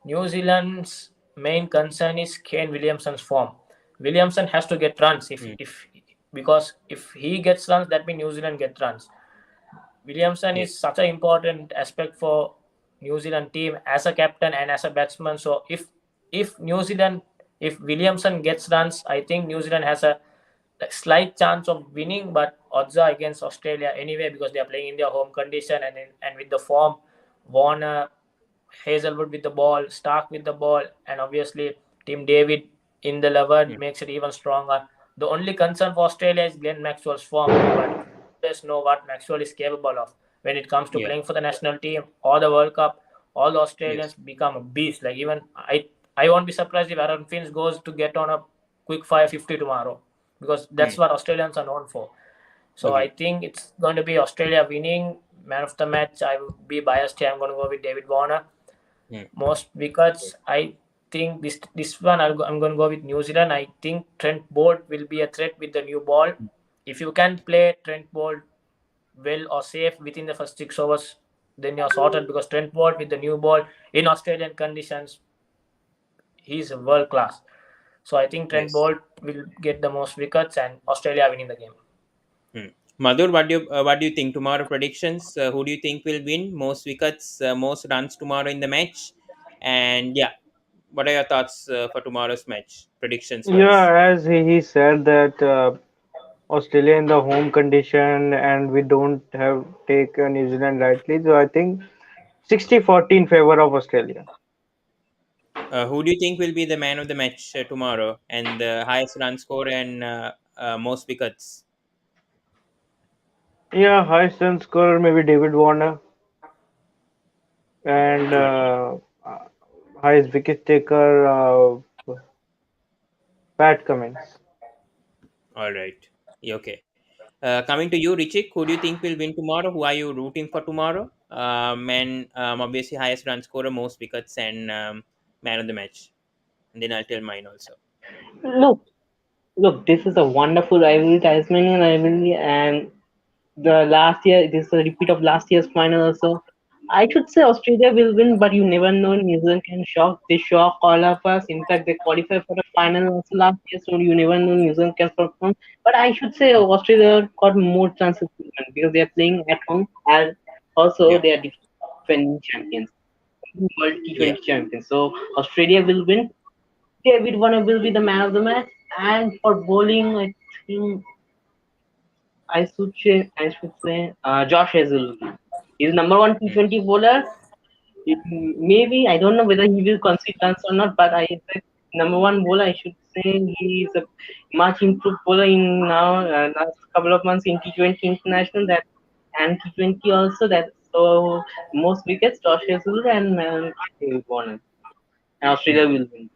New Zealand's main concern is Kane Williamson's form. Williamson has to get runs Mm, if because if he gets runs, that means New Zealand get runs. Williamson yeah. is such an important aspect for New Zealand team as a captain and as a batsman. So if New Zealand if Williamson gets runs, I think New Zealand has a like, slight chance of winning, but odds are against Australia anyway because they are playing in their home condition and with the form, Warner, Hazelwood with the ball, Stark with the ball, and obviously Tim David in the 11 Mm, makes it even stronger. The only concern for Australia is Glenn Maxwell's form, but just know what Maxwell is capable of when it comes to yeah. playing for the national team or the World Cup. All the Yes. Australians become a beast. Like even I won't be surprised if Aaron Finch goes to get on a quick fire 50 tomorrow because that's Mm, what Australians are known for. So I agree. think it's going to be Australia winning. Man of the match, I will be biased here. I'm going to go with David Warner. Mm, Most wickets, I think this one I'm going to go with New Zealand. I think Trent Bolt will be a threat with the new ball. If you can play Trent Bolt well or safe within the first 6 overs, then you're sorted because Trent Bolt with the new ball in Australian conditions, he's a world class. So I think Trent yes. Bolt will get the most wickets and Australia winning the game. Mm. Madhur, what do you think tomorrow predictions? Who do you think will win? Most wickets, most runs tomorrow in the match, and yeah, what are your thoughts for tomorrow's match predictions wise? Yeah, as he said that Australia in the home condition and we don't have take New Zealand lightly. So I think 60-40 in favor of Australia. Who do you think will be the man of the match tomorrow and the highest run score and most wickets? Yeah, highest run scorer maybe David Warner and All right. highest wicket taker Pat Cummins. All right. Yeah, okay. Coming to you, Richik, who do you think will win tomorrow? Who are you rooting for tomorrow? And obviously highest run scorer, most wickets, and man of the match. And then I'll tell mine also. Look, look, this is a wonderful rivalry, Tasmanian rivalry, and the last year, this is a repeat of last year's final also. I should say Australia will win, but you never know. New Zealand can shock. They shock all of us. In fact, they qualified for the final also last year, so you never know New Zealand can perform. But I should say Australia got more chances to win because they are playing at home and also Yeah. they are defending champions, World Yeah. T20 champions. So Australia will win. David Warner will be the man of the match, and for bowling, I think I should say Josh Hazelwood. He's number one Mm, T20 bowler. Maybe I don't know whether he will concede runs or not, but I said number one bowler. I should say he is a much improved bowler in now last couple of months in T20 international that and T20 also that so most wickets Josh Hazelwood and David Warner. And Australia mm. will win.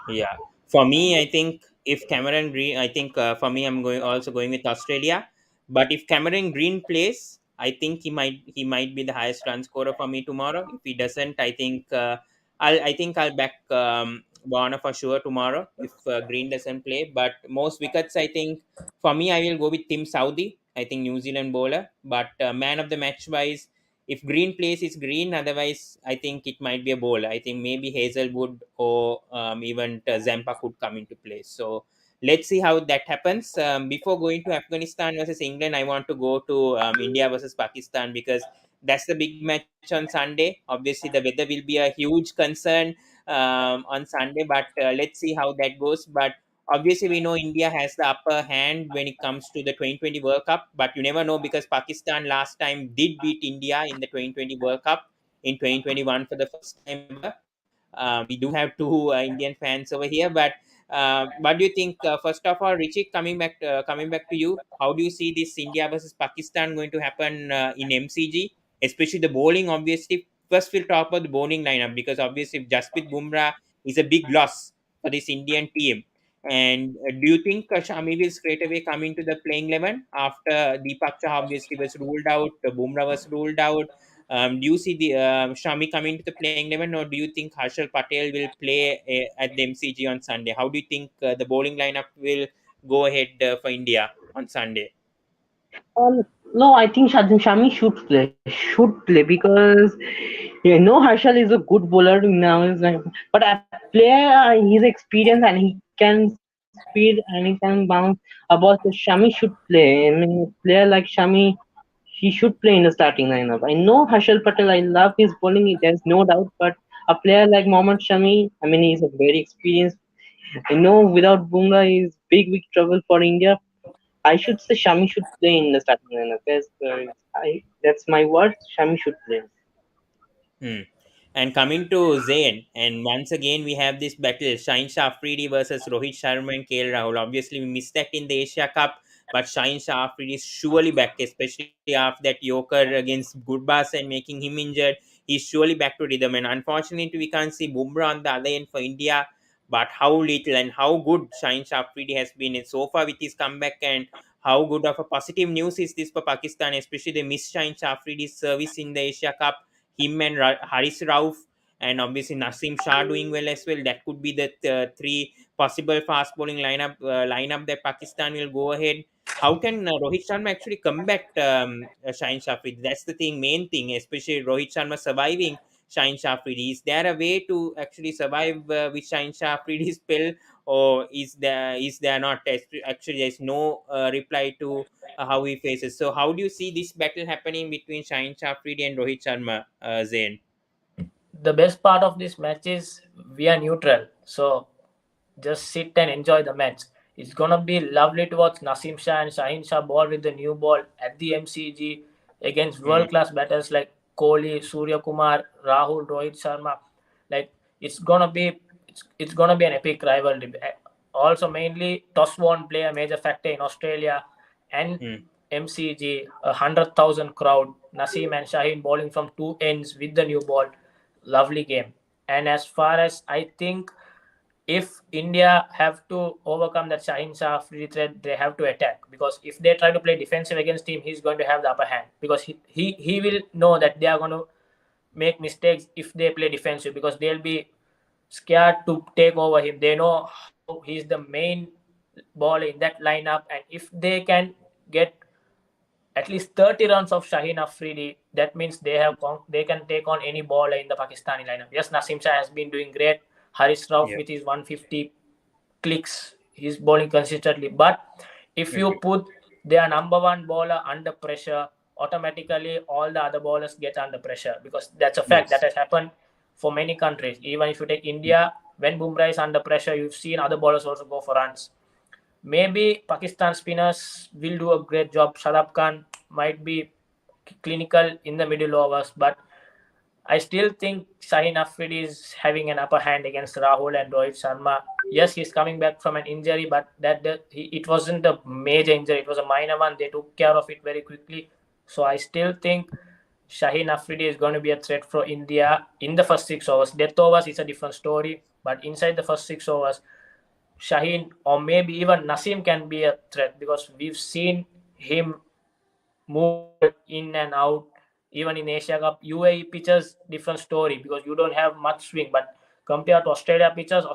Yeah, for me, I think if Cameron Green, I think for me, I'm going with Australia. But if Cameron Green plays, I think he might be the highest run scorer for me tomorrow. If he doesn't, I think I'll back Warner for sure tomorrow if Green doesn't play. But most wickets, I think for me, I will go with Tim Southee. I think New Zealand bowler. But man of the match wise, if Green plays, it's Green. Otherwise, I think it might be a bowler. I think maybe Hazelwood or even Zampa could come into play. So let's see how that happens. Before going to Afghanistan versus England, I want to go to India versus Pakistan, because that's the big match on Sunday. Obviously, the weather will be a huge concern on Sunday, but let's see how that goes. But obviously, we know India has the upper hand when it comes to the 2020 World Cup, but you never know, because Pakistan last time did beat India in the 2020 World Cup in 2021 for the first time ever. We do have two Indian fans over here, but what do you think? First of all, Richie, coming back to you, how do you see this India versus Pakistan going to happen in MCG, especially the bowling? Obviously, first we'll talk about the bowling lineup, because obviously Jasprit Bumrah is a big loss for this Indian team. And do you think Shami will straight away come into the playing 11 after Deepak Chah obviously was ruled out, Bumrah was ruled out? Do you see the Shami coming to the playing 11, or do you think Harshal Patel will play at the MCG on Sunday? How do you think the bowling lineup will go ahead for India on Sunday? No, I think Shami should play because Harshal is a good bowler now. But a player, his experience and he can speed and he can bounce a ball. So Shami should play. I mean, a player like Shami, he should play in the starting lineup. I know Harshal Patel. I love his bowling. There's no doubt. But a player like Mohammad Shami, I mean, he's a very experienced. I know without Bumrah, he's big trouble for India. I should say Shami should play in the starting lineup. That's my word. Shami should play. Hmm. And coming to Zain, and once again we have this battle: Shaheen Shah Afridi versus Rohit Sharma and KL Rahul. Obviously, we missed that in the Asia Cup, but Shaheen Shah Afridi is surely back, especially after that Yorker against Gurbas and making him injured. He's surely back to rhythm, and unfortunately, we can't see Bumrah on the other end for India. But how little and how good Shaheen Shah Afridi has been in so far with his comeback, and how good of a positive news is this for Pakistan, especially they missed Shaheen Shah Afridi's service in the Asia Cup, him and Haris Rauf, and obviously Nasim Shah doing well as well. That could be the three possible fast bowling lineup that Pakistan will go ahead. How can Rohit Sharma actually combat Shaheen Shafri? That's the main thing, especially Rohit Sharma surviving Shaheen Shafri. Is there a way to actually survive with Shaheen Shafri's spell, or is there not? Actually, there's no reply to how he faces. So, how do you see this battle happening between Shaheen Shafri and Rohit Sharma, Zain? The best part of this match is we are neutral, so just sit and enjoy the match. It's gonna be lovely to watch Nasim Shah and Shaheen Shah ball with the new ball at the MCG against Mm, world class batters like Kohli, Surya Kumar, Rahul, Rohit Sharma. Like it's gonna be an epic rivalry. Also, mainly toss won't play a major factor in Australia and mm, MCG. 100,000 crowd. Nasim and Shaheen bowling from two ends with the new ball. Lovely game. And as far as I think, if India have to overcome that Shaheen Shah free threat, they have to attack, because if they try to play defensive against him, he's going to have the upper hand, because he will know that they are going to make mistakes if they play defensive, because they'll be scared to take over him. They know how he's the main ball in that lineup, and if they can get at least 30 runs of Shaheen Afridi, that means they can take on any bowler in the Pakistani lineup. Yes, Nasim Shah has been doing great. Haris Rauf yeah. with his 150 clicks, he's bowling consistently. But if you Okay. put their number one bowler under pressure, automatically all the other bowlers get under pressure, because that's a fact that Yes. has happened for many countries. Even if you take India, when Bumrah is under pressure, you've seen other bowlers also go for runs. Maybe Pakistan spinners will do a great job. Shadab Khan might be clinical in the middle overs, but I still think Shaheen Afridi is having an upper hand against Rahul and Rohit Sharma. Yes, he's coming back from an injury, but it wasn't a major injury. It was a minor one. They took care of it very quickly. So I still think Shaheen Afridi is going to be a threat for India in the first 6 overs. Death overs is a different story, but inside the first 6 overs, Shaheen or maybe even Nasim can be a threat, because we've seen him move the ball in and out. Even in Asia Cup, UAE pitches different story, because you don't have much swing. But compared to Australian pitches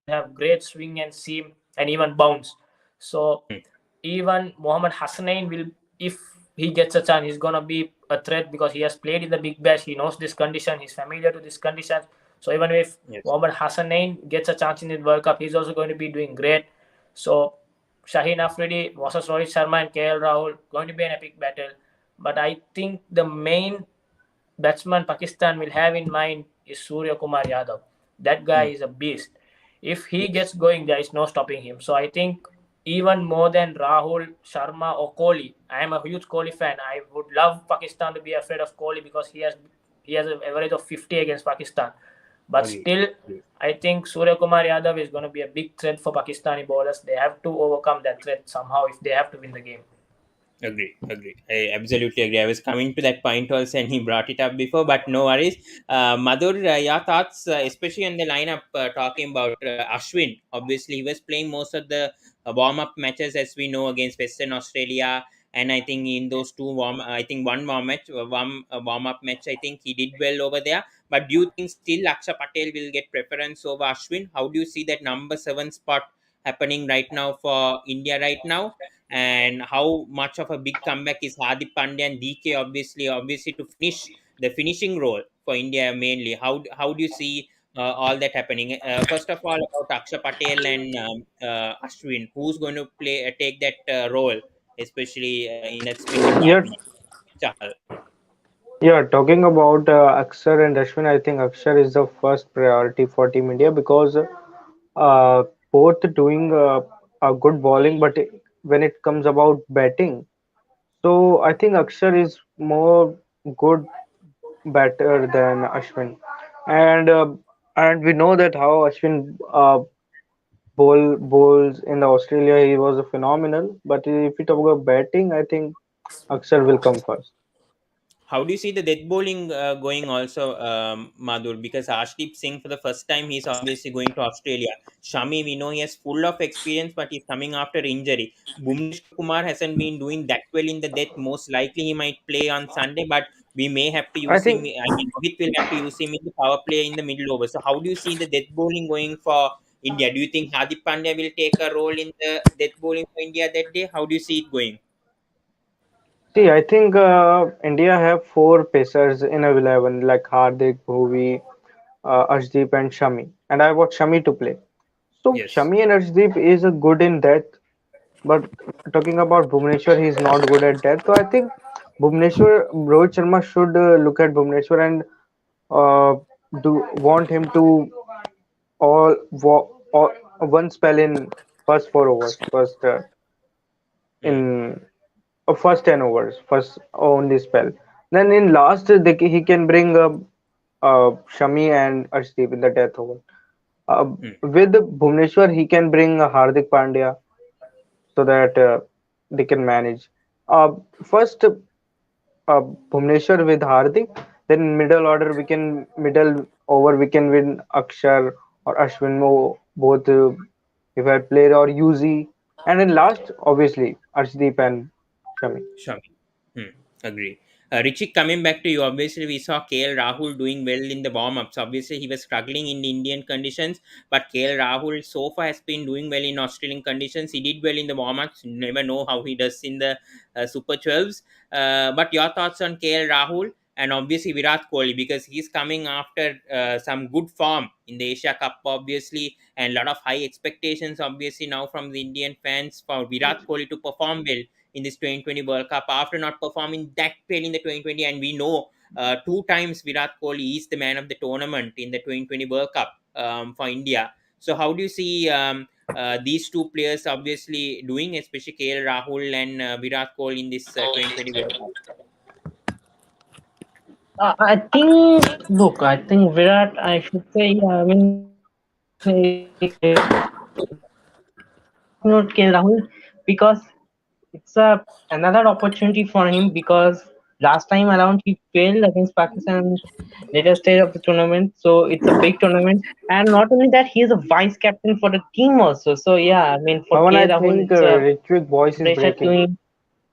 have great swing and seam and even bounce. So Mm, even Mohammad Hasnain will, if he gets a chance, he's gonna be a threat, because he has played in the Big Bash. He knows this condition. He's familiar to this condition. So even if yes. Mohammad Hasnain gets a chance in the World Cup, he's also going to be doing great. So Shaheen Afridi versus Rohit Sharma and KL Rahul going to be an epic battle. But I think the main batsman Pakistan will have in mind is Surya Kumar Yadav. That guy Hmm. is a beast. If he Yes. gets going, there is no stopping him. So I think even more than Rahul, Sharma or Kohli, I am a huge Kohli fan. I would love Pakistan to be afraid of Kohli because he has an average of 50 against Pakistan. But Agree. still, Agree. I think Surya Kumar Yadav is going to be a big threat for Pakistani bowlers. They have to overcome that threat somehow if they have to win the game. Agree, agree. I absolutely agree. I was coming to that point also, and he brought it up before, but no worries. Madhur, your thoughts, especially on the lineup, talking about Ashwin. Obviously, he was playing most of the warm up matches, as we know, against Western Australia, and I think in those I think one warm up match, I think he did well over there. But do you think still Aksha Patel will get preference over Ashwin? How do you see that number 7 spot happening right now for India right now? And how much of a big comeback is Hardik Pandya and DK obviously to finish the finishing role for India mainly. How do you see all that happening? First of all, about Aksha Patel and Ashwin, who's going to take that role, especially in that spinning Yeah, partner, Chahal. yeah. Talking about Akshar and Ashwin, I think Akshar is the first priority for Team India because uh, both doing a good bowling, but when it comes about batting, so I think Akshar is more good batter than Ashwin, and uh, and we know that how Ashwin bowls in the Australia. He was a phenomenal, but if we talk about batting, I think Akshar will come first. How do you see the death bowling going also, Madhur? Because Arshdeep Singh, for the first time, he's obviously going to Australia. Shami, we know he has full of experience, but he's coming after injury. Bhuvneshwar Kumar hasn't been doing that well in the death. Most likely, he might play on Sunday, but we may have to I use him. think I mean, Rohit will have to use him in the power play in the middle over. So, how do you see the death bowling going for India? Do you think Hardik Pandya will take a role in the death bowling for India that day? How do you see it going? See, I think India have four pacers in a 11 like Hardik, Bhuvi, Arshdeep, and Shami. And I want Shami to play. So Yes. Shami and Arshdeep is a good in that, but talking about Bhuvneshwar, he is not good at that. So I think Rohit Sharma should look at Bhuvneshwar and uh, do want him to all one spell in first 4 overs, Hmm. in first 10 overs, first only spell. Then in last, he can bring Shami and Arshdeep in the death over. Uh, Hmm. with Bhuvneshwar, he can bring Hardik Pandya so that they can manage. First, Bhuvneshwar with Hardik, then middle order middle over we can win Akshar or Ashwin both if I play or UZ, and then last obviously Arshdeep and Shami. Sure. Hmm, agree. Richie, coming back to you, obviously we saw KL Rahul doing well in the warm-ups. Obviously, he was struggling in the Indian conditions, but KL Rahul so far has been doing well in Australian conditions. He did well in the warm-ups. You never know how he does in the Super 12s. But your thoughts on KL Rahul and obviously Virat Kohli, because he's coming after some good form in the Asia Cup, obviously, and a lot of high expectations, obviously, now from the Indian fans for Virat Kohli to perform well in this 2020 World Cup after not performing that well in the 2020. And we know two times Virat Kohli is the man of the tournament in the 2020 World Cup for India. So, how do you see these two players obviously doing, especially KL Rahul and Virat Kohli in this 2020 World Cup? I think, look, I think Virat, I should say, yeah, I mean, not K. Rahul, because it's another opportunity for him because last time around he failed against Pakistan later stage of the tournament. So it's a big tournament, and not only that, he is a vice captain for the team also. So yeah, I mean for Pawan, K. I Rahul, think it's a Ritwik voice is pressure to breaking. him.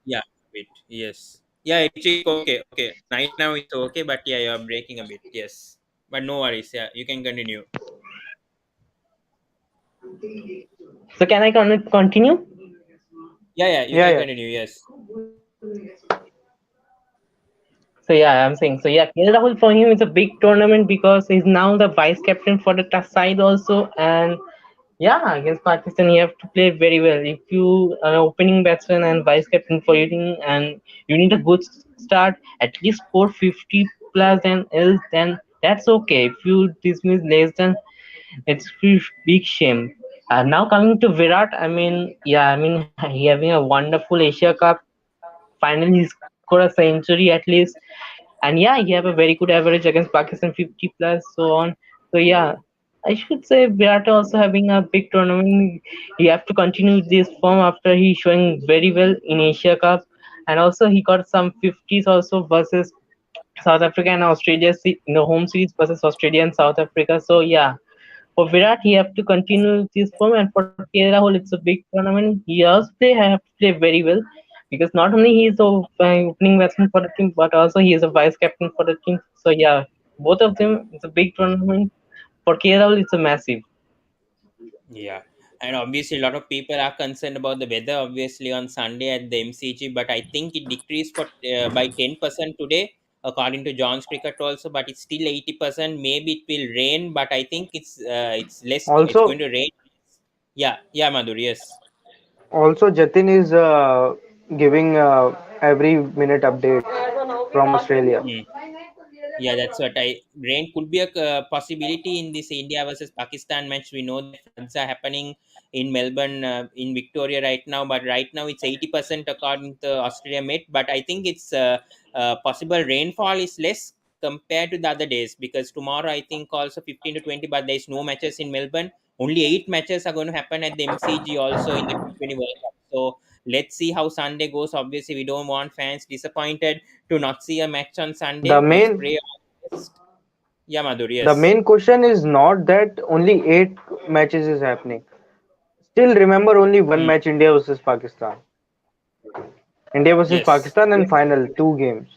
Yeah, wait, yes. Yeah, it's okay, okay. Right now it's okay, but yeah, you're breaking a bit, yes. But no worries, yeah, you can continue. So can I continue? Yeah, yeah, you Yeah, can yeah. continue, yes. So yeah, I'm saying so. Yeah, KL Rahul for him is a big tournament because he's now the vice captain for the side also, and Yeah, against Pakistan, you have to play very well. If you are an opening batsman and vice captain for your team, and you need a good start, at least score 50 plus and else, then that's okay. If you dismiss less than, it's a big shame. Now coming to Virat, I mean, yeah, I mean, he having a wonderful Asia Cup. Finally, he scored a century at least, and yeah, he have a very good average against Pakistan, 50 plus, so on. So yeah, I should say Virat also having a big tournament. He have to continue this form after he showing very well in Asia Cup, and also he got some 50s also versus South Africa and Australia in the home series versus Australia and South Africa. So yeah, for Virat, he have to continue this form, and for Kerala, whole it's a big tournament. He also have to play very well because not only he is the opening batsman for the team, but also he is a vice captain for the team. So yeah, both of them. It's a big tournament. For Kerala, it's a massive. Yeah, and obviously a lot of people are concerned about the weather. Obviously on Sunday at the MCG, but I think it decreased for by 10% today, according to John's Cricket also. But it's still 80%. Maybe it will rain, but I think it's less. It's Also, going to rain. Yeah, yeah, Madhur. Yes. also Jatin is giving every minute update from Australia. Hmm. Yeah, that's what I. Rain could be a possibility in this India versus Pakistan match. We know that floods are happening in Melbourne, in Victoria right now, but right now it's 80% according to Australia Met. But I think it's possible rainfall is less compared to the other days, because tomorrow I think also 15 to 20, but there's no matches in Melbourne. Only 8 matches are going to happen at the MCG also in the T20 World Cup. So let's see how Sunday goes. Obviously, we don't want fans disappointed to not see a match on The Sunday. Let's main pray all the best. Yeah, Madhur, the yes. main question is not that only 8 matches is happening. Still remember only one Mm, match India versus Pakistan. India versus yes. Pakistan and final 2 games.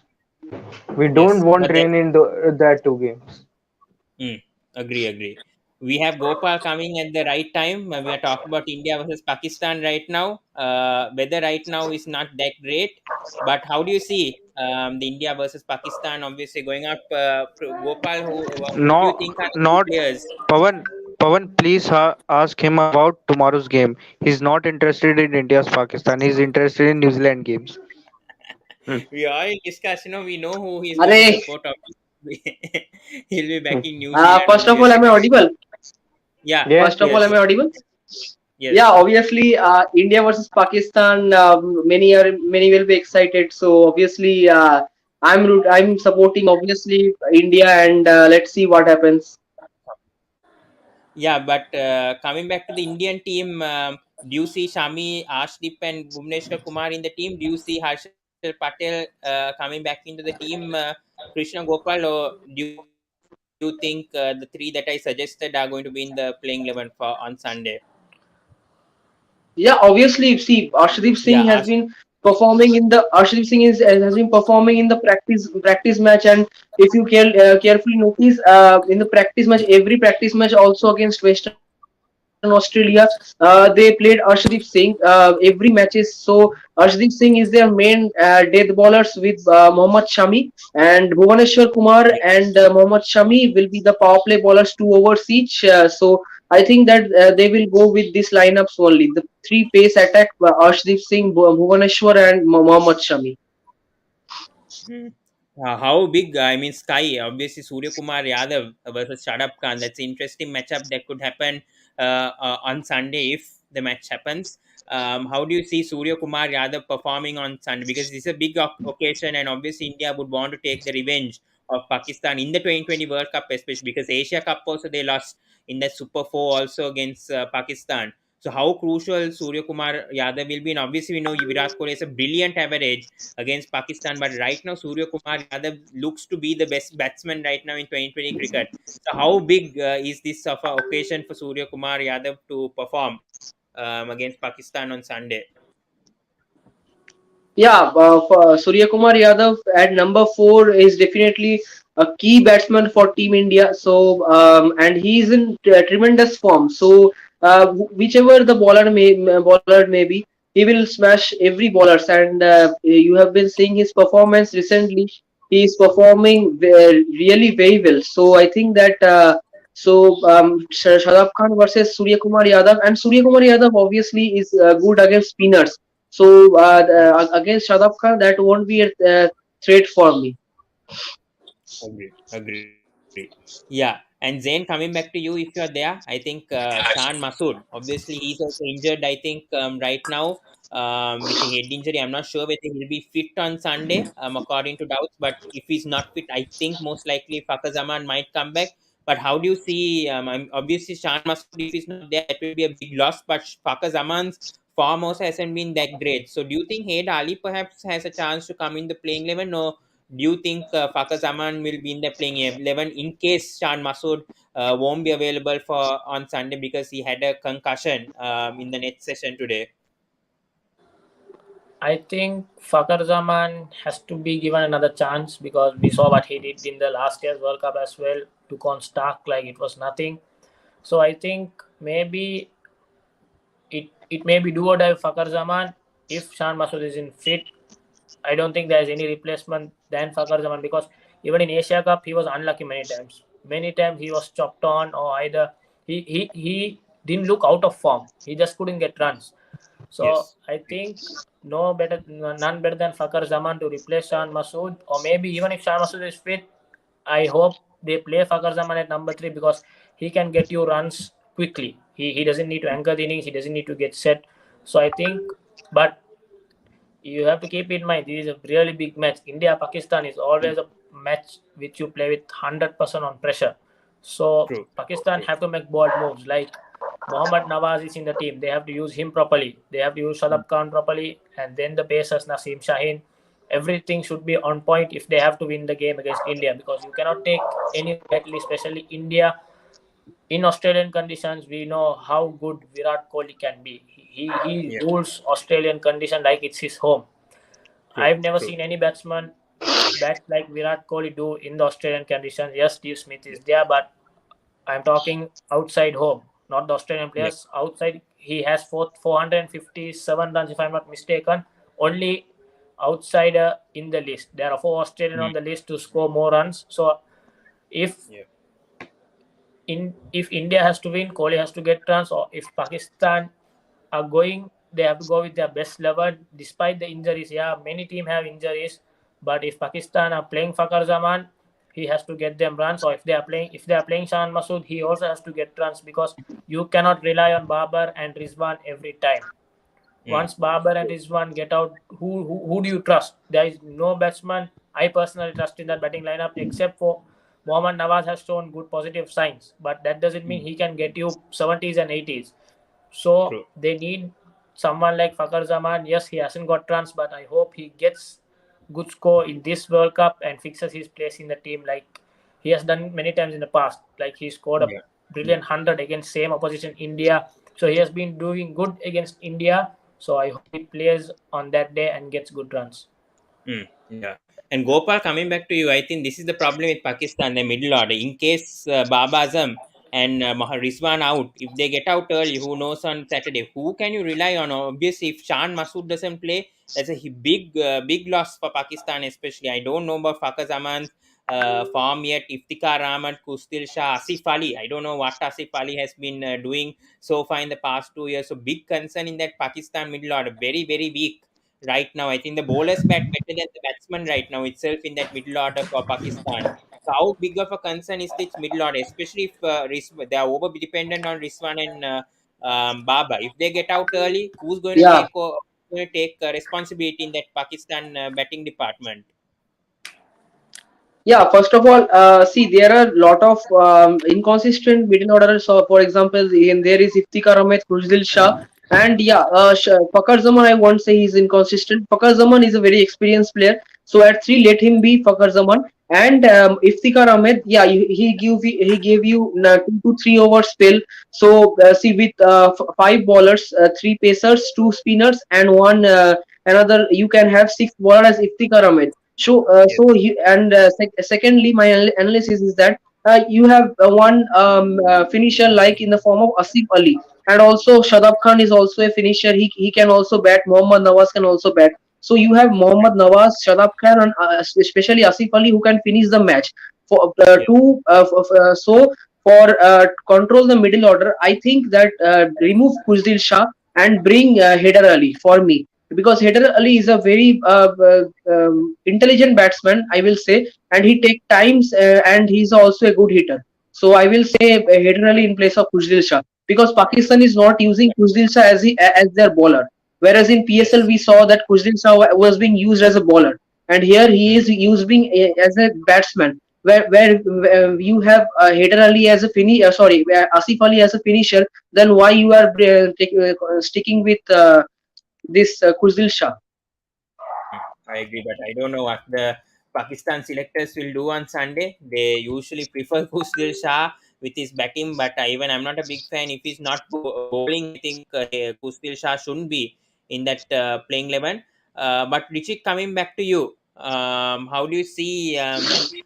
We don't Yes. want But then, rain in that 2 games. mm, agree, agree. We have Gopal coming at the right time. We are talking about India versus Pakistan right now. Weather right now is not that great. But how do you see the India versus Pakistan obviously going up? Gopal, who do you No, think are the key not players? Pavan. Pavan, please ask him about tomorrow's game. He's not interested in India's Pakistan. He's interested in New Zealand games. Hmm. We all discuss, we know who he's going to Arey, support. Obviously. He'll be Hmm. back in New Zealand, first of all, am obviously. I audible? Yeah, Yes, First of all, yes, am I yes. audible? Yeah, yes. obviously, India versus Pakistan. Many will be excited. So obviously, I'm supporting obviously India, and let's see what happens. Yeah, but coming back to the Indian team, do you see Shami, Arshdeep, and Bhuvneshwar Kumar in the team? Do you see Harshal Patel coming back into the team, Krishna Gopal, or do you think the three that I suggested are going to be in the playing 11 for on Sunday? Yeah, obviously, see, Arshdeep Yeah, Singh has been performing in the Arshdeep Singh has been performing in the practice match, and if you carefully notice, in the practice match, every practice match also against Western Australia, they played Arshdeep Singh every matches. So Arshdeep Singh is their main death bowlers with Mohammad Shami, and Bhuvaneshwar Kumar yeah. and Mohammad Shami will be the power play bowlers, 2 overs each. So I think that they will go with these lineups only. The three pace attack: Arshdeep Singh, Bhuvaneshwar, and Mohammad Shami. Hmm. How big? I mean, Sky. Obviously, Surya Kumar Yadav versus Shadab Khan. That's an interesting matchup that could happen on Sunday if the match happens. How do you see Surya Kumar Yadav performing on Sunday? Because this is a big occasion, and obviously India would want to take the revenge of Pakistan in the 2020 World Cup, especially because Asia Cup also they lost in that Super Four also against Pakistan. So how crucial Surya Kumar Yadav will be? And obviously we know Virat Kohli has a brilliant average against Pakistan. But right now, Surya Kumar Yadav looks to be the best batsman right now in 2020 cricket. So, how big is this of a occasion for Surya Kumar Yadav to perform against Pakistan on Sunday? Yeah, for Surya Kumar Yadav at number 4 is definitely a key batsman for Team India. So and he is in tremendous form. So whichever the bowler may be, he will smash every bowlers. And you have been seeing his performance recently. He is performing really very well. So I think that. So Shadab Khan versus Surya Kumar Yadav, and Surya Kumar Yadav obviously is good against spinners. So against Shadab Khan, that won't be a threat for me. Agreed. Yeah. And Zain, coming back to you, if you're there, I think Shan Masood, obviously he's also injured, I think, right now, with a head injury. I'm not sure whether he'll be fit on Sunday, according to doubts. But if he's not fit, I think most likely Fakhar Zaman might come back. But how do you see, obviously Shan Masood, if he's not there, that will be a big loss. But Fakhar Zaman's form also hasn't been that great. So do you think Haid Ali perhaps has a chance to come in the playing 11? Or do you think Fakhar Zaman will be in the playing 11 in case Shan Masood won't be available for on Sunday because he had a concussion in the next session today? I think Fakhar Zaman has to be given another chance because we saw what he did in the last year's World Cup as well. Took on Stark like it was nothing. So I think maybe it may be do or die with Fakhar Zaman. If Shan Masood is in fit, I don't think there is any replacement than Fakhar Zaman because even in Asia Cup he was unlucky many times. Many times he was chopped on or either he didn't look out of form. He just couldn't get runs. So Yes. I think none better than Fakhar Zaman to replace Shan Masood, or maybe even if Shan Masood is fit, I hope they play Fakhar Zaman at number 3 because he can get you runs quickly. He doesn't need to anchor the innings. He doesn't need to get set. So I think, but you have to keep in mind this is a really big match. India Pakistan is always a match which you play with 100% on pressure. So True. Pakistan True. have to make bold moves. Like Mohammad Nawaz is in the team, they have to use him properly. They have to use Mm. Shadab Khan properly, and then the pacers Naseem Shaheen. Everything should be on point if they have to win the game against India because you cannot take anyone lightly, especially India in Australian conditions. We know how good Virat Kohli can be. He Yeah. rules Australian condition like it's his home. True. I've never True. seen any batsman bat like Virat Kohli do in the Australian conditions. Yes, Steve Smith is there, but I'm talking outside home, not the Australian Yeah. players. Outside, he has 457 runs, if I'm not mistaken. Only outsider in the list. There are 4 Australian Mm. on the list to score more runs. So if Yeah. if India has to win, Kohli has to get runs, or if Pakistan are going, they have to go with their best level despite the injuries. Yeah, many teams have injuries, but if Pakistan are playing Fakhar Zaman, he has to get them runs. Or if they are playing Shan Masood, he also has to get runs because you cannot rely on Babar and Rizwan every time. Mm. Once Babar and Rizwan get out, who do you trust? There is no batsman I personally trust in that batting lineup except for Mohammad Nawaz has shown good positive signs, but that doesn't mean Mm. he can get you 70s and 80s. So True. they need someone like Fakhar Zaman. Yes, he hasn't got runs, but I hope he gets good score in this World Cup and fixes his place in the team like he has done many times in the past. Like he scored a Yeah. brilliant 100 against same opposition India. So he has been doing good against India. So I hope he plays on that day and gets good runs. Yeah. And Gopal, coming back to you, I think this is the problem with Pakistan, the middle order. In case Baba Azam and Rizwan out, if they get out early, who knows on Saturday, who can you rely on? Obviously, if Shan Masood doesn't play, that's a big loss for Pakistan, especially. I don't know about Fakhar Zaman's form yet. Iftikhar Ahmad, Kustil Shah, Asif Ali. I don't know what Asif Ali has been doing so far in the past 2 years. So, big concern in that Pakistan middle order. Very, very weak right now. I think the bowlers bat better than the batsmen right now itself in that middle order for Pakistan. So how big of a concern is this middle order, especially if they are over dependent on Rizwan and Baba. If they get out early, who's Yeah. going to take responsibility in that Pakistan batting department? Yeah, first of all, see, there are a lot of inconsistent middle orders. So, for example, in there is Iftikhar Ahmed, Khuzdil Shah, and yeah, Fakhar Zaman, I won't say he's inconsistent. Fakhar Zaman is a very experienced player. So at 3, let him be Fakhar Zaman. And Iftikhar Ahmed, yeah, he gave you 2 to 3 over spell. So see, with 5 bowlers, 3 pacers, 2 spinners, and one another, you can have 6 bowlers as Iftikhar Ahmed. Yes. Secondly, my analysis is that you have one finisher like in the form of Asif Ali, and also Shadab Khan is also a finisher. He can also bat. Mohammad Nawaz can also bat. So you have Mohammad Nawaz, Shadab Khan, and especially Asif Ali who can finish the match. For Yes. two, so for control the middle order, I think that remove Kuzdil Shah and bring Haider Ali for me, because Haider Ali is a very intelligent batsman, I will say, and he take times and he's also a good hitter. So I will say Haider Ali in place of Kuzdil Shah, because Pakistan is not using Kuzdil Shah as their bowler. Whereas in PSL Yes. we saw that Kuzdil Shah was being used as a bowler, and here he Hmm. is used being as a batsman. Where you have Haider Ali as a Asif Ali as a finisher, then why you are sticking with this Kuzdil Shah? I agree, but I don't know what the Pakistan selectors will do on Sunday. They usually prefer Kusdil Shah with his batting, but even I'm not a big fan. If he's not bowling, I think Kusdil Shah shouldn't be in that playing 11. But Richie, coming back to you, how do you see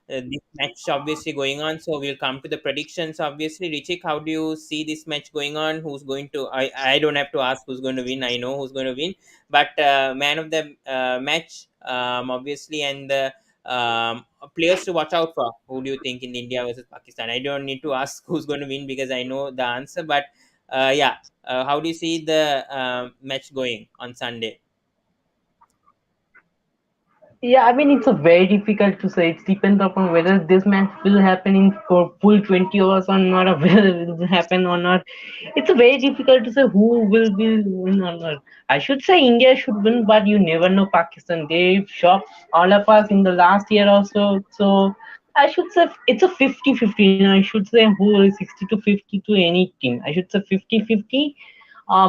this match obviously going on? So we'll come to the predictions. Obviously, Richie, how do you see this match going on? Who's going to? I don't have to ask who's going to win. I know who's going to win, but man of the match, obviously, and the players to watch out for. Who do you think in India versus Pakistan? I don't need to ask who's going to win because I know the answer. But yeah, how do you see the match going on Sunday? Yeah, I mean, it's a very difficult to say. It depends upon whether this match will happen in for full 20 hours or not, or whether it will happen or not. It's a very difficult to say who will win or not. I should say India should win, but you never know Pakistan. They've shocked all of us in the last year or so. So I should say it's a 50-50. I should say who is 60 to 50 to any team. I should say 50-50.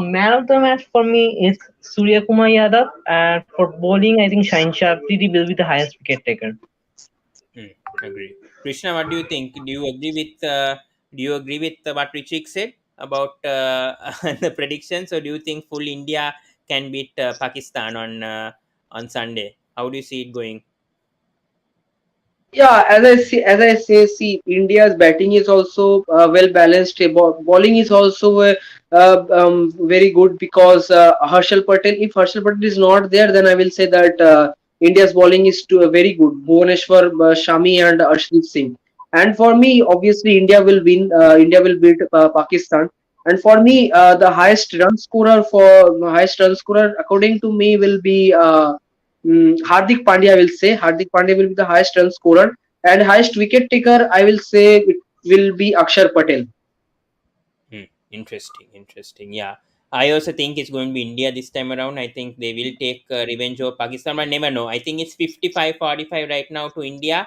Man of the match for me is Surya Kumar Yadav, and for bowling, I think Shaheen Shah Afridi will be the highest wicket taker. Hmm, agree. Krishna, what do you think? Do you agree with what Richik said about the predictions, or do you think full India can beat Pakistan on Sunday? How do you see it going? Yeah, see, India's batting is also well balanced. Bowling is also very good, because Harshal Patel. If Harshal Patel is not there, then I will say that India's bowling is very good. Bhuvaneshwar, Shami, and Arshdeep Singh. And for me, obviously, India will win. India will beat Pakistan. And for Hmm. me, the highest run scorer, according to me, will be. Hardik Pandya, I will say. Hardik Pandya will be the highest run scorer, and highest wicket taker, I will say it will be Akshar Patel. Hmm. Interesting, interesting. Yeah, I also think it's going to be India this time around. I think they will take revenge over Pakistan, but never know. I think it's 55-45 right now to India.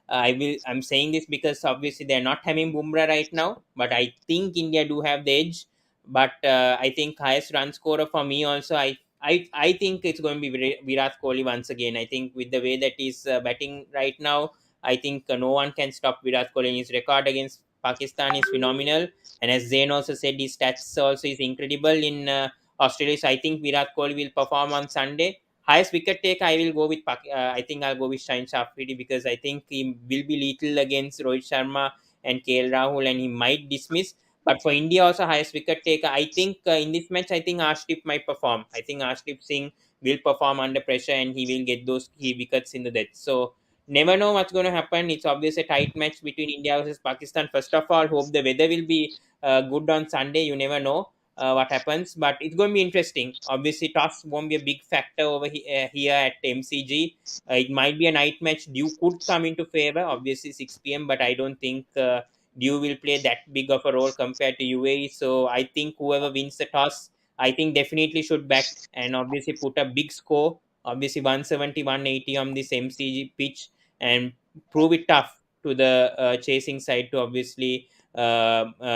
I'm saying this because obviously they're not having Bumrah right now, but I think India do have the edge. But I think highest run scorer for me also. I think it's going to be Virat Kohli once again. I think with the way that he's batting right now, I think no one can stop Virat Kohli. His record against Pakistan is phenomenal, and as Zain also said, his stats also is incredible in Australia. So I think Virat Kohli will perform on Sunday. Highest wicket take, I will go with I think I'll go with Shaheen Shafri because I think he will be lethal against Rohit Sharma and KL Rahul, and he might dismiss. But for India also highest wicket take, I think in this match I think Arshdeep might perform. I think Arshdeep Singh will perform under pressure and he will get those key wickets in the death. So never know what's going to happen. It's obviously a tight match between India versus Pakistan. First of all, hope the weather will be good on Sunday. You never know what happens, but it's going to be interesting. Obviously, toss won't be a big factor over here at MCG. It might be a night match. Dew could come into favor, obviously 6 p.m., but I don't think Dew will play that big of a role compared to UAE. So I think whoever wins the toss, I think definitely should bat and obviously put a big score. Obviously 170, 180 on this MCG pitch and prove it tough to the chasing side to obviously